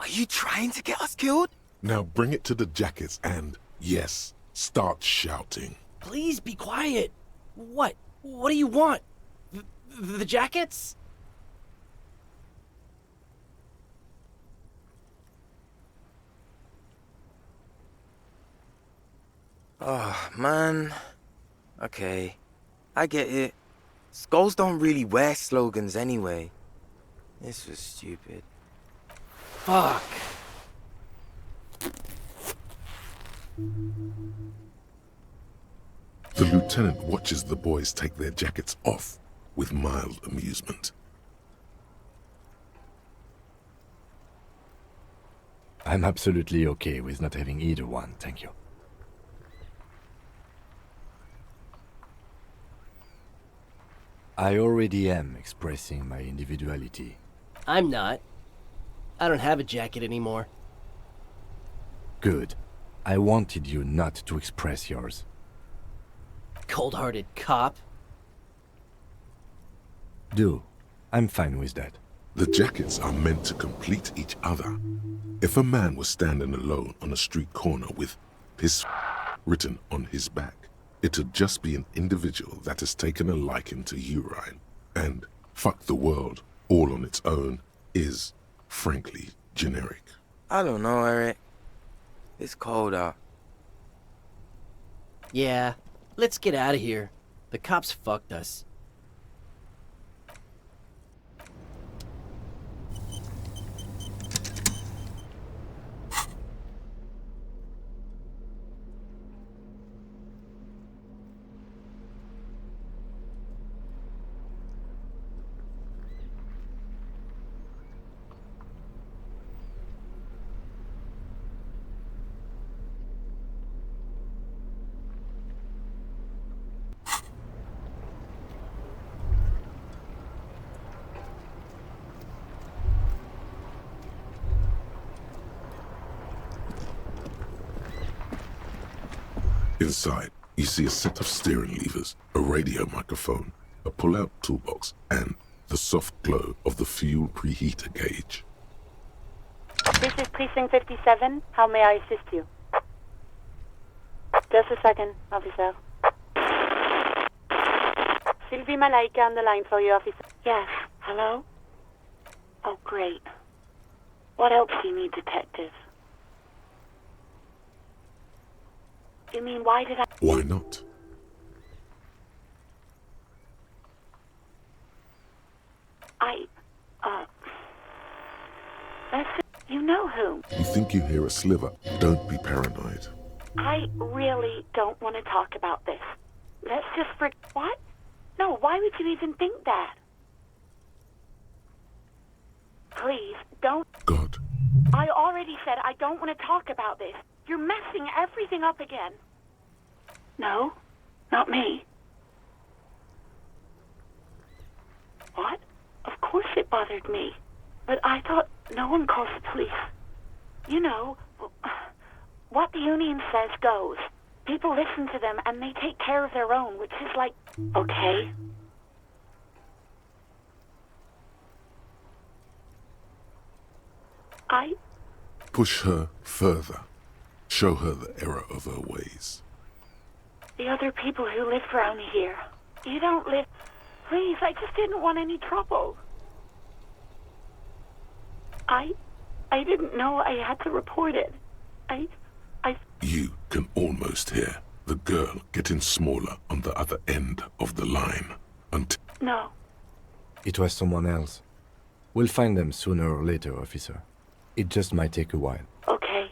Are you trying to get us killed? Now bring it to the jackets and, yes, start shouting. Please be quiet. What? What do you want? The jackets? Oh, man. Okay, I get it. Skulls don't really wear slogans anyway. This was stupid. Fuck. The lieutenant watches the boys take their jackets off with mild amusement. I'm absolutely okay with not having either one, thank you. I already am expressing my individuality. I'm not. I don't have a jacket anymore. Good. I wanted you not to express yours. Cold-hearted cop. Do. I'm fine with that. The jackets are meant to complete each other. If a man was standing alone on a street corner with his written on his back, it'd just be an individual that has taken a liking to urine. And fuck the world, all on its own, is, frankly, generic. I don't know, Eric. It's cold out. Yeah, let's get out of here. The cops fucked us. Inside, you see a set of steering levers, a radio microphone, a pull-out toolbox, and the soft glow of the fuel preheater gauge. This is Precinct 57. How may I assist you? Just a second, officer. Sylvie Malaika on the line for you, officer. Yes. Hello? Oh, great. What else do you need, detective? You mean, why did I... Why not? That's... You know who. You think you hear a sliver? Don't be paranoid. I really don't want to talk about this. Let's just What? No, why would you even think that? Please, don't... God. I already said I don't want to talk about this. You're messing everything up again. No, not me. What? Of course it bothered me. But I thought no one calls the police. You know, what the union says goes. People listen to them and they take care of their own, which is like, okay. Push her further. Show her the error of her ways. The other people who live around here. You don't live... Please, I just didn't want any trouble. I didn't know I had to report it. You can almost hear the girl getting smaller on the other end of the line. Until... No. It was someone else. We'll find them sooner or later, officer. It just might take a while. Okay.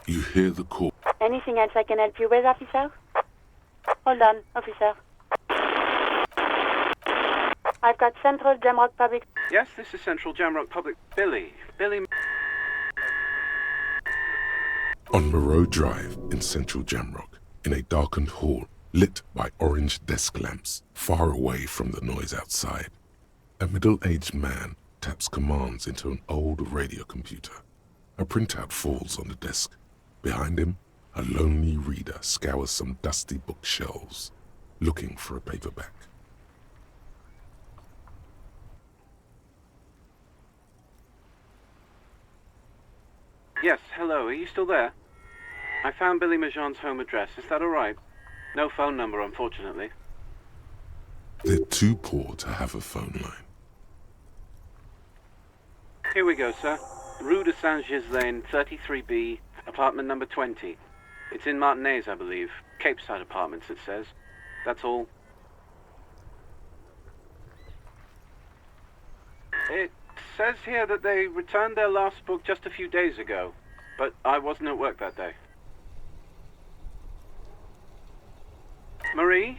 You hear the call. Anything else I can help you with, officer? Hold on, officer. I've got Central Jamrock Public. Yes, this is Central Jamrock Public. Billy. On Moreau Drive in central Jamrock, in a darkened hall lit by orange desk lamps far away from the noise outside, a middle-aged man taps commands into an old radio computer. A printout falls on the desk. Behind him, a lonely reader scours some dusty bookshelves, looking for a paperback. Yes, hello, are you still there? I found Billy Majon's home address, is that alright? No phone number, unfortunately. They're too poor to have a phone line. Here we go, sir. Rue de Saint-Ghislain, 33B, apartment number 20. It's in Martinez, I believe. Cape Side Apartments, it says. That's all. It says here that they returned their last book just a few days ago, but I wasn't at work that day. Marie?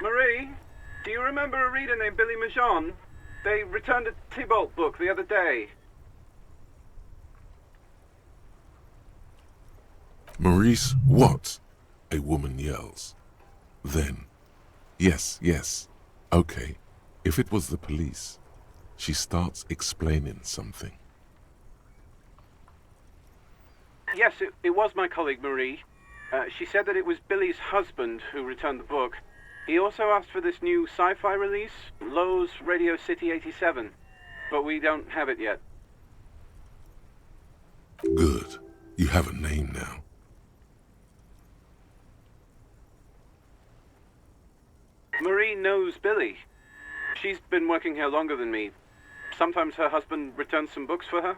Marie? Do you remember a reader named Billy Majon? They returned a Tybalt book the other day. Maurice, what? A woman yells. Then, yes, okay, if it was the police, she starts explaining something. Yes, it was my colleague Marie. She said that it was Billy's husband who returned the book. He also asked for this new sci-fi release, Lowe's Radio City 87, but we don't have it yet. Good. You have a name now. Marie knows Billy. She's been working here longer than me. Sometimes her husband returns some books for her.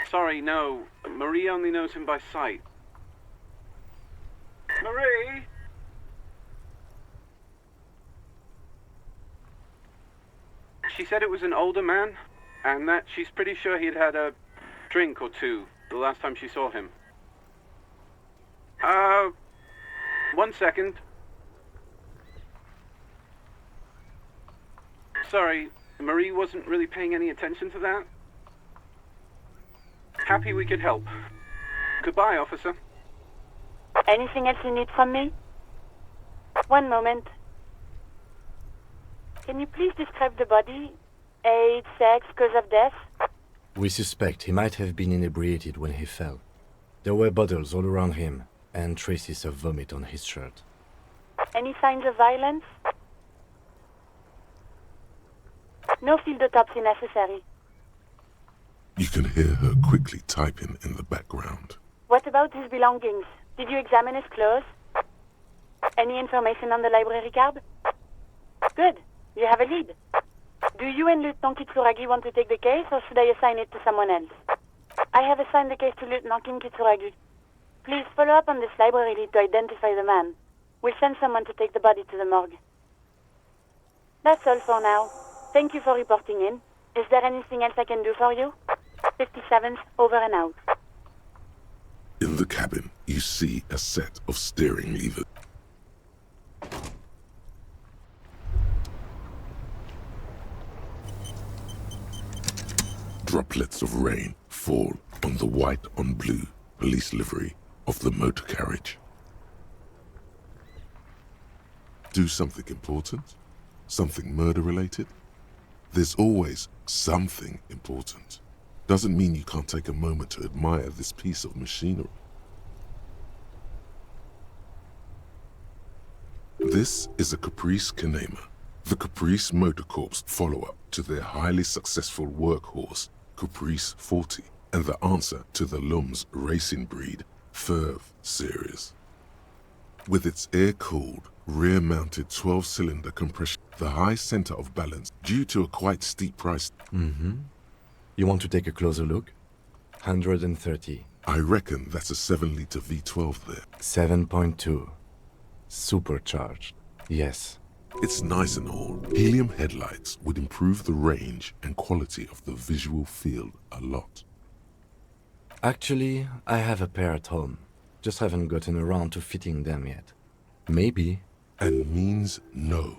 Sorry, no. Marie only knows him by sight. Marie? She said it was an older man, and that she's pretty sure he'd had a drink or two the last time she saw him. 1 second. Sorry, Marie wasn't really paying any attention to that. Happy we could help. Goodbye, officer. Anything else you need from me? One moment. Can you please describe the body? Age, sex, cause of death? We suspect he might have been inebriated when he fell. There were bottles all around him, and traces of vomit on his shirt. Any signs of violence? No field autopsy necessary. You can hear her quickly typing in the background. What about his belongings? Did you examine his clothes? Any information on the library card? Good. You have a lead. Do you and Lieutenant Kitsuragi want to take the case, or should I assign it to someone else? I have assigned the case to Lieutenant Kim Kitsuragi. Please follow up on this library lead to identify the man. We'll send someone to take the body to the morgue. That's all for now. Thank you for reporting in. Is there anything else I can do for you? 57th, over and out. In the cabin, you see a set of steering levers. Droplets of rain fall on the white on blue police livery of the motor carriage. Do something important? Something murder-related? There's always something important. Doesn't mean you can't take a moment to admire this piece of machinery. This is a Caprice Kanema, the Caprice Motor Corps follow-up to their highly successful workhorse, Caprice 40, and the answer to the Lum's racing breed, Ferv series. With its air-cooled, rear-mounted 12-cylinder compression, the high center of balance, due to a quite steep price. You want to take a closer look? 130. I reckon that's a 7-liter V12 there. 7.2. Supercharged. Yes. It's nice and all. Helium headlights would improve the range and quality of the visual field a lot. Actually, I have a pair at home. Just haven't gotten around to fitting them yet. Maybe. And means no.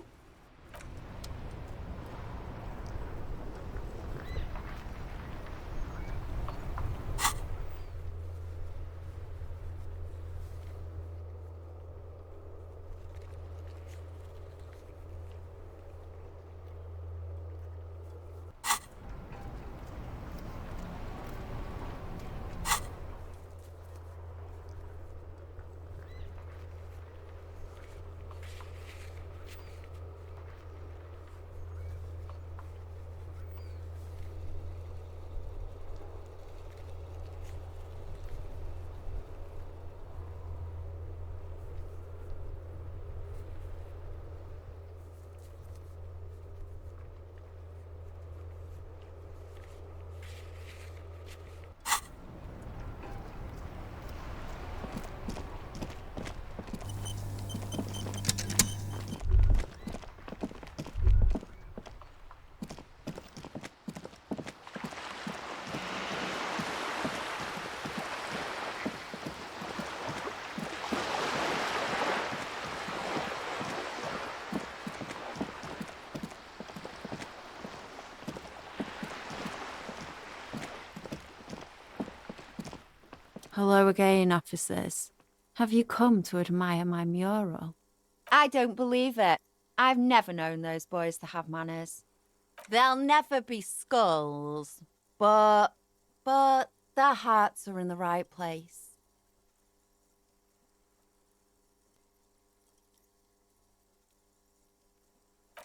Hello again, officers. Have you come to admire my mural? I don't believe it. I've never known those boys to have manners. They'll never be skulls, but their hearts are in the right place.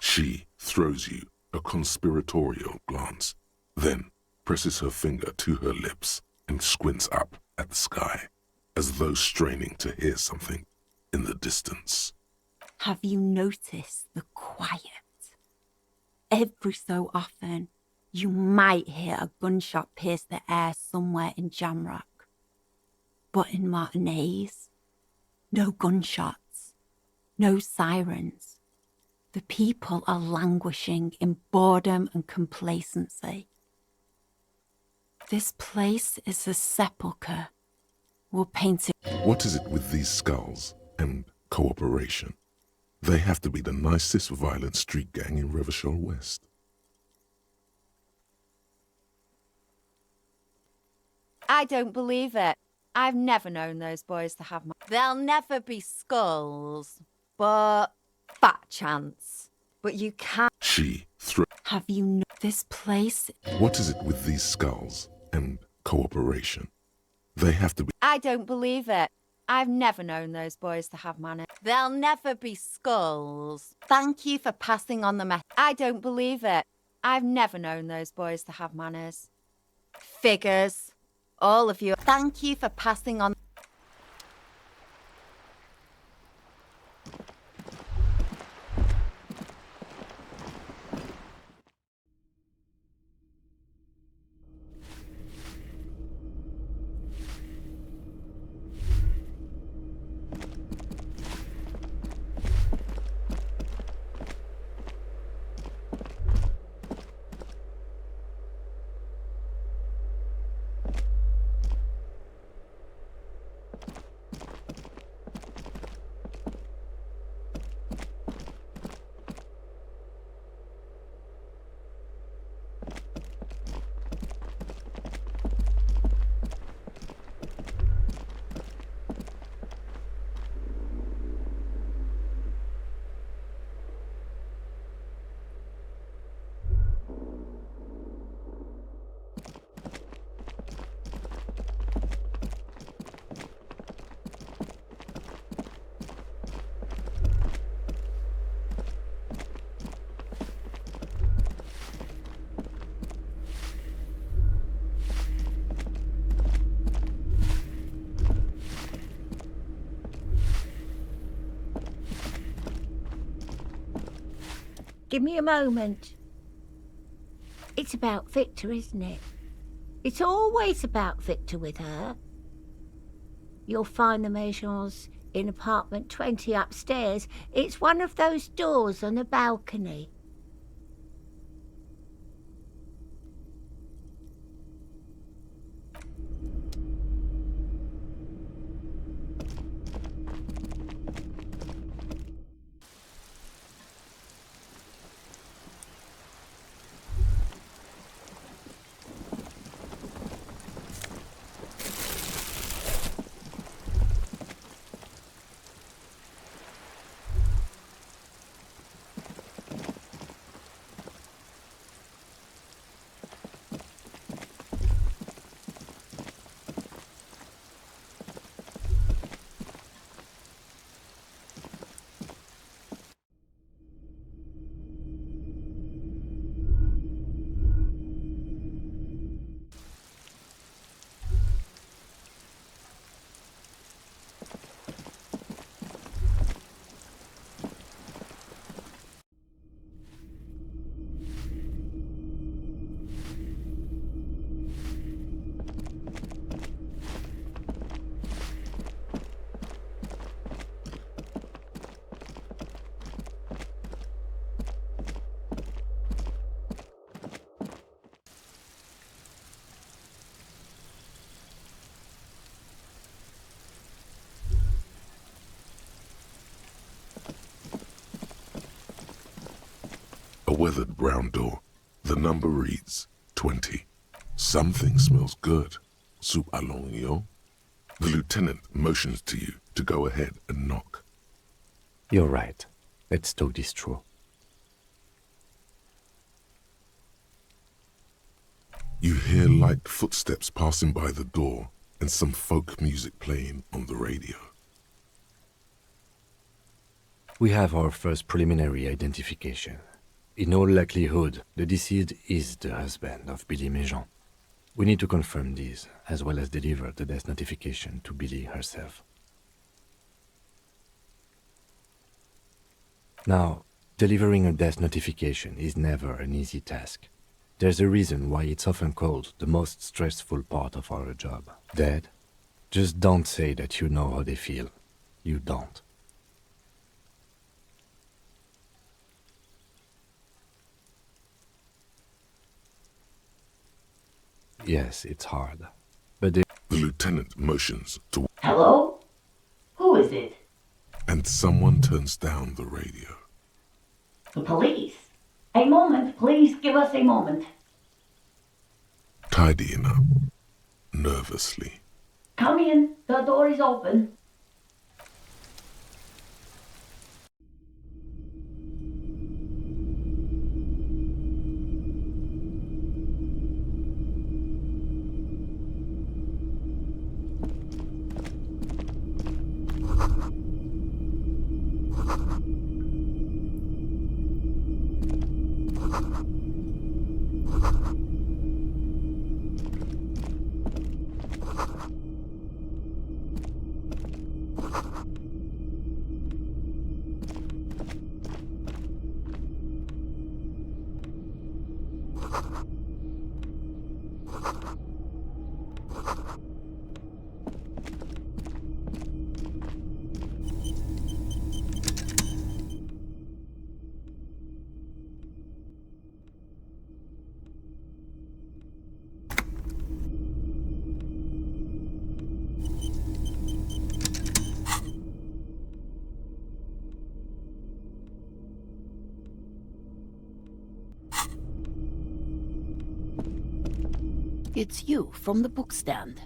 She throws you a conspiratorial glance, then presses her finger to her lips and squints up at the sky, as though straining to hear something in the distance. Have you noticed the quiet? Every so often, you might hear a gunshot pierce the air somewhere in Jamrock. But in Martinez, no gunshots, no sirens. The people are languishing in boredom and complacency. This place is a sepulchre. We'll paint it. What is it with these skulls and cooperation? They have to be the nicest violent street gang in Revachol West. I don't believe it. I've never known those boys to have They'll never be skulls, but fat chance. But you can't. She Have you this place? What is it with these skulls and cooperation? They have to be. I don't believe it. I've never known those boys to have manners. They'll never be skulls. Thank you for passing on the message. I don't believe it. I've never known those boys to have manners. Figures. All of you. Thank you for passing on. Give me a moment. It's about Victor, isn't it? It's always about Victor with her. You'll find the Maisons in apartment 20 upstairs. It's one of those doors on the balcony. A weathered brown door. The number reads 20. Something smells good. Soup à l'oignon. The lieutenant motions to you to go ahead and knock. You're right. Let's talk this through. You hear light footsteps passing by the door and some folk music playing on the radio. We have our first preliminary identification. In all likelihood, the deceased is the husband of Billy Méjean. We need to confirm this, as well as deliver the death notification to Billy herself. Now, delivering a death notification is never an easy task. There's a reason why it's often called the most stressful part of our job. Dead? Just don't say that you know how they feel. You don't. Yes, it's hard. But the lieutenant motions to... Hello? Who is it? And someone turns down the radio. The police. A moment, please. Give us a moment. Tidying up, nervously. Come in. The door is open. It's you, from the bookstand.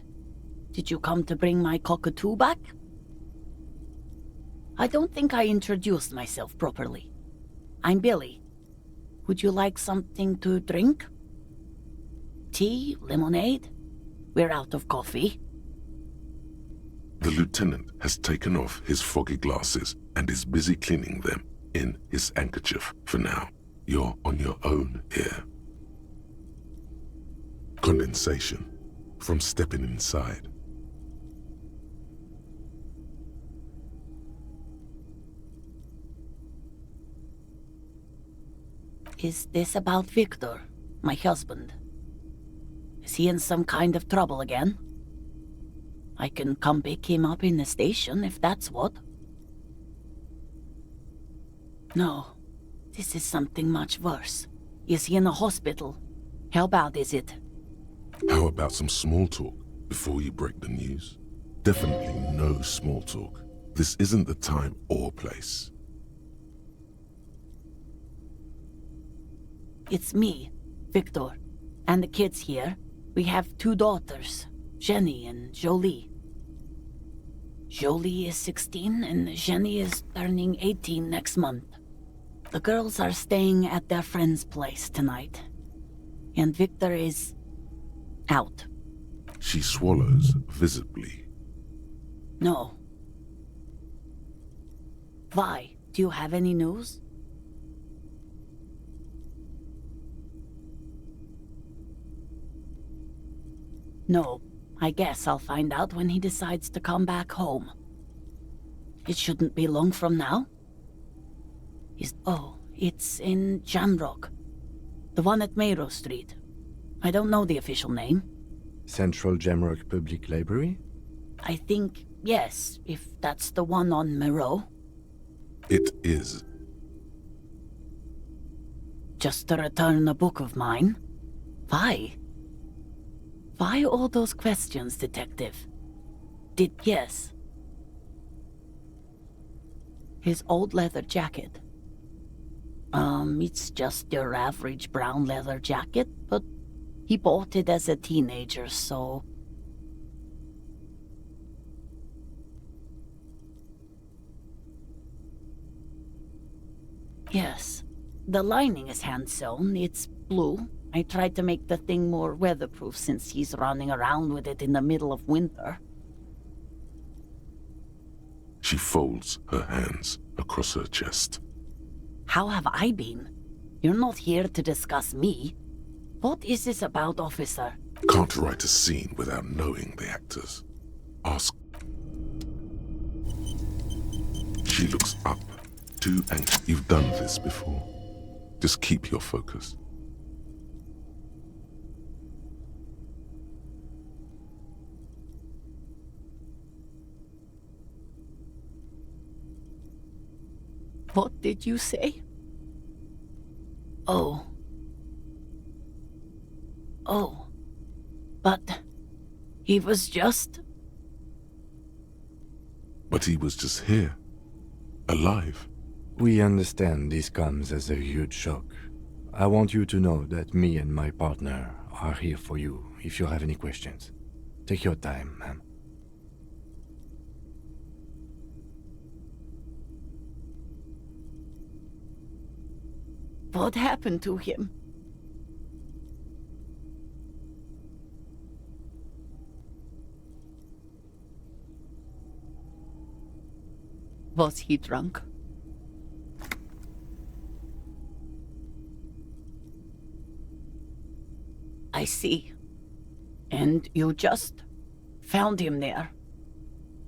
Did you come to bring my cockatoo back? I don't think I introduced myself properly. I'm Billy. Would you like something to drink? Tea? Lemonade? We're out of coffee. The lieutenant has taken off his foggy glasses and is busy cleaning them in his handkerchief for now. You're on your own here. Condensation from stepping inside. Is this about Victor, my husband? Is he in some kind of trouble again? I can come pick him up in the station if that's what. No, this is something much worse. Is he in a hospital? How bad is it? How about some small talk before you break the news? Definitely no small talk. This isn't the time or place. It's me, Victor, and the kids here. We have 2 daughters, Jenny and Jolie. Jolie is 16 and Jenny is turning 18 next month. The girls are staying at their friend's place tonight. And Victor is... out. She swallows visibly. No. Vi, do you have any news? No. I guess I'll find out when he decides to come back home. It shouldn't be long from now. It's in Jamrock. The one at Mayrow Street. I don't know the official name. Central Jamrock Public Library? I think, yes, if that's the one on Mayrow. It is. Just to return a book of mine? Why? Why all those questions, Detective? Yes. His old leather jacket. It's just your average brown leather jacket, but he bought it as a teenager, so... Yes. The lining is hand-sewn. It's blue. I tried to make the thing more weatherproof since he's running around with it in the middle of winter. She folds her hands across her chest. How have I been? You're not here to discuss me. What is this about, officer? Can't write a scene without knowing the actors. Ask. She looks up, too anxious. You've done this before. Just keep your focus. What did you say? Oh. Oh. But he was just... But he was just here. Alive. We understand this comes as a huge shock. I want you to know that me and my partner are here for you if you have any questions. Take your time, ma'am. What happened to him? Was he drunk? I see. And you just found him there,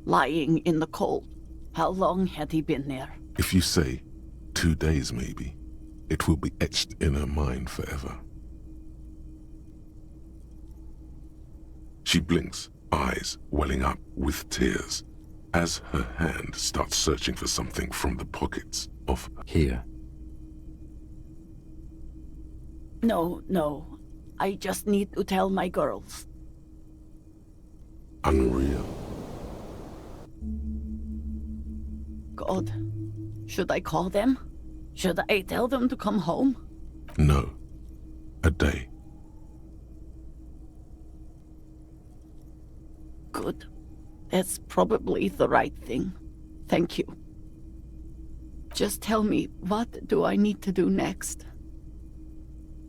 lying in the cold. How long had he been there? If you say 2 days maybe, it will be etched in her mind forever. She blinks, eyes welling up with tears, as her hand starts searching for something from the pockets of... Here. No. I just need to tell my girls. Unreal. God, should I call them? Should I tell them to come home? No. A day. Good. That's probably the right thing. Thank you. Just tell me, what do I need to do next?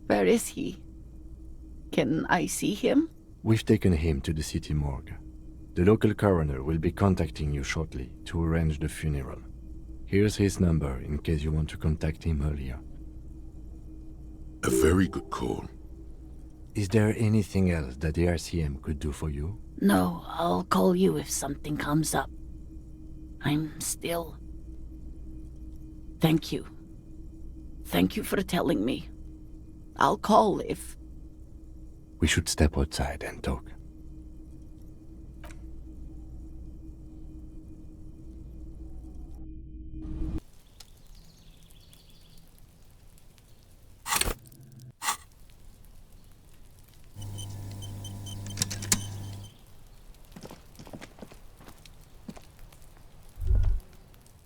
Where is he? Can I see him? We've taken him to the city morgue. The local coroner will be contacting you shortly to arrange the funeral. Here's his number in case you want to contact him earlier. A very good call. Is there anything else that the RCM could do for you? No, I'll call you if something comes up. I'm still... Thank you. Thank you for telling me. I'll call if... We should step outside and talk.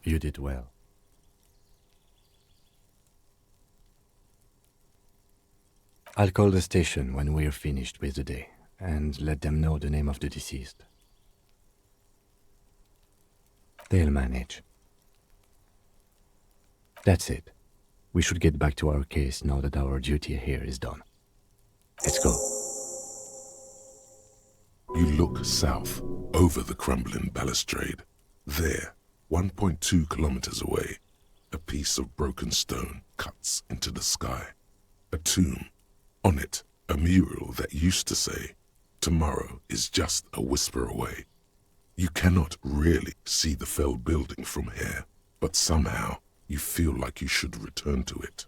You did well. I'll call the station when we're finished with the day, and let them know the name of the deceased. They'll manage. That's it. We should get back to our case now that our duty here is done. Let's go. You look south, over the crumbling balustrade. There, 1.2 kilometers away, a piece of broken stone cuts into the sky. A tomb. On it, a mural that used to say, "Tomorrow is just a whisper away." You cannot really see the felled building from here, but somehow you feel like you should return to it.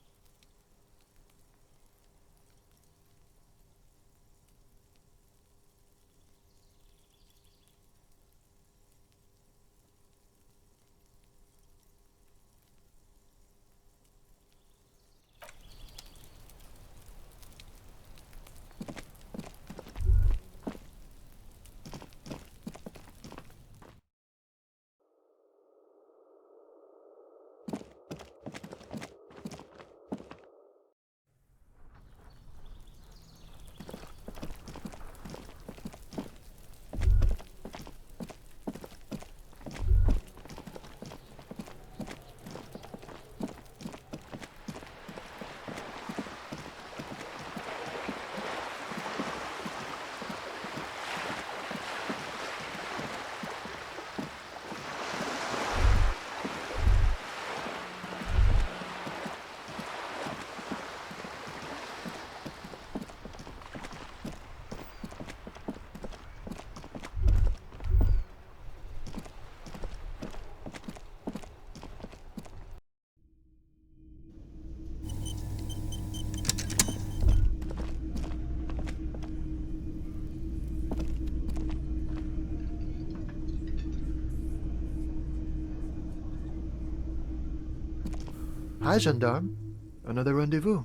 Hi, gendarme. Another rendezvous.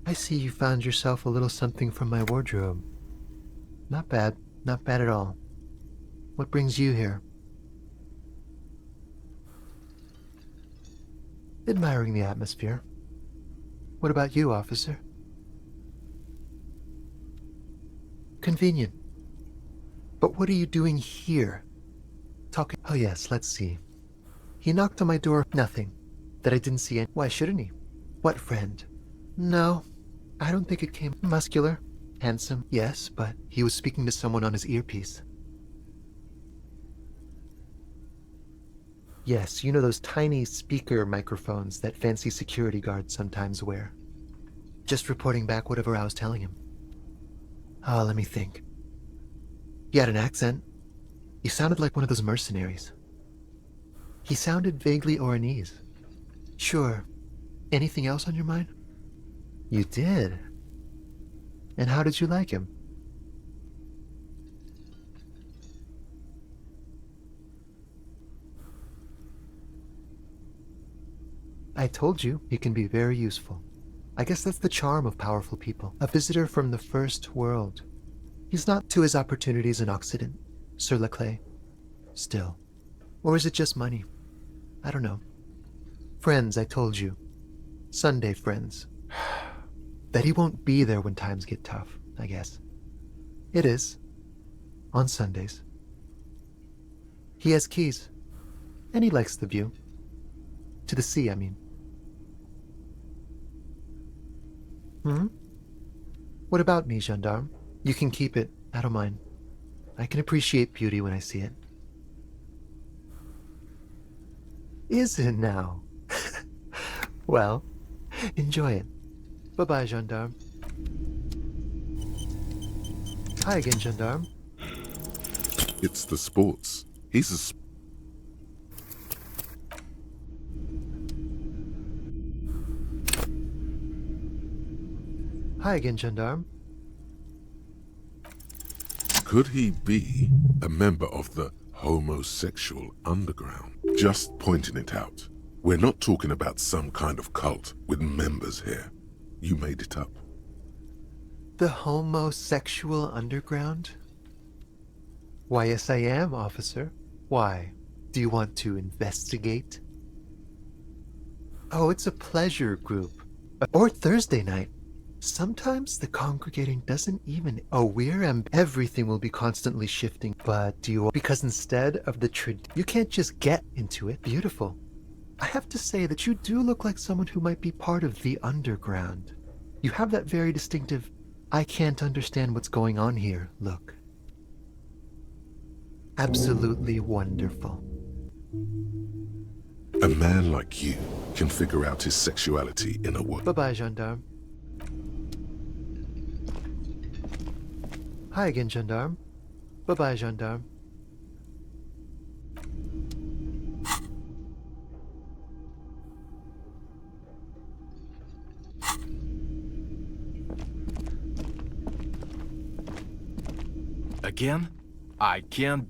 I see you found yourself a little something from my wardrobe. Not bad. Not bad at all. What brings you here? Admiring the atmosphere. What about you, officer? Convenient. But what are you doing here? Talking. Oh yes, let's see. He knocked on my door. Nothing. That I didn't see any. Why shouldn't he? What friend? No, I don't think it came. Muscular. Handsome. Yes, but he was speaking to someone on his earpiece. Yes, you know those tiny speaker microphones that fancy security guards sometimes wear. Just reporting back whatever I was telling him. Oh, let me think. He had an accent. He sounded like one of those mercenaries. He sounded vaguely Oranese. Sure. Anything else on your mind? You did? And how did you like him? I told you, he can be very useful. I guess that's the charm of powerful people. A visitor from the first world. He's not to his opportunities in Occident, Sir Leclerc. Still. Or is it just money? I don't know. Friends, I told you. Sunday friends. That he won't be there when times get tough, I guess. It is. On Sundays. He has keys. And he likes the view. To the sea, I mean. What about me, gendarme? You can keep it. I don't mind. I can appreciate beauty when I see it. Is it now? Well, enjoy it. Bye-bye, gendarme. Hi again, gendarme. It's the sports. He's a Hi again, gendarme. Could he be a member of the homosexual underground? Just pointing it out. We're not talking about some kind of cult with members here. You made it up. The homosexual underground? Why, yes I am, officer. Why? Do you want to investigate? Oh, it's a pleasure group. Or Thursday night. Sometimes the congregating doesn't even... Oh, everything will be constantly shifting. But do you... Because instead of the you can't just get into it. Beautiful. I have to say that you do look like someone who might be part of the underground. You have that very distinctive, I can't understand what's going on here, look. Absolutely wonderful. A man like you can figure out his sexuality in a way. Bye-bye, gendarme. Hi again, gendarme. Bye-bye, gendarme. Again? I can't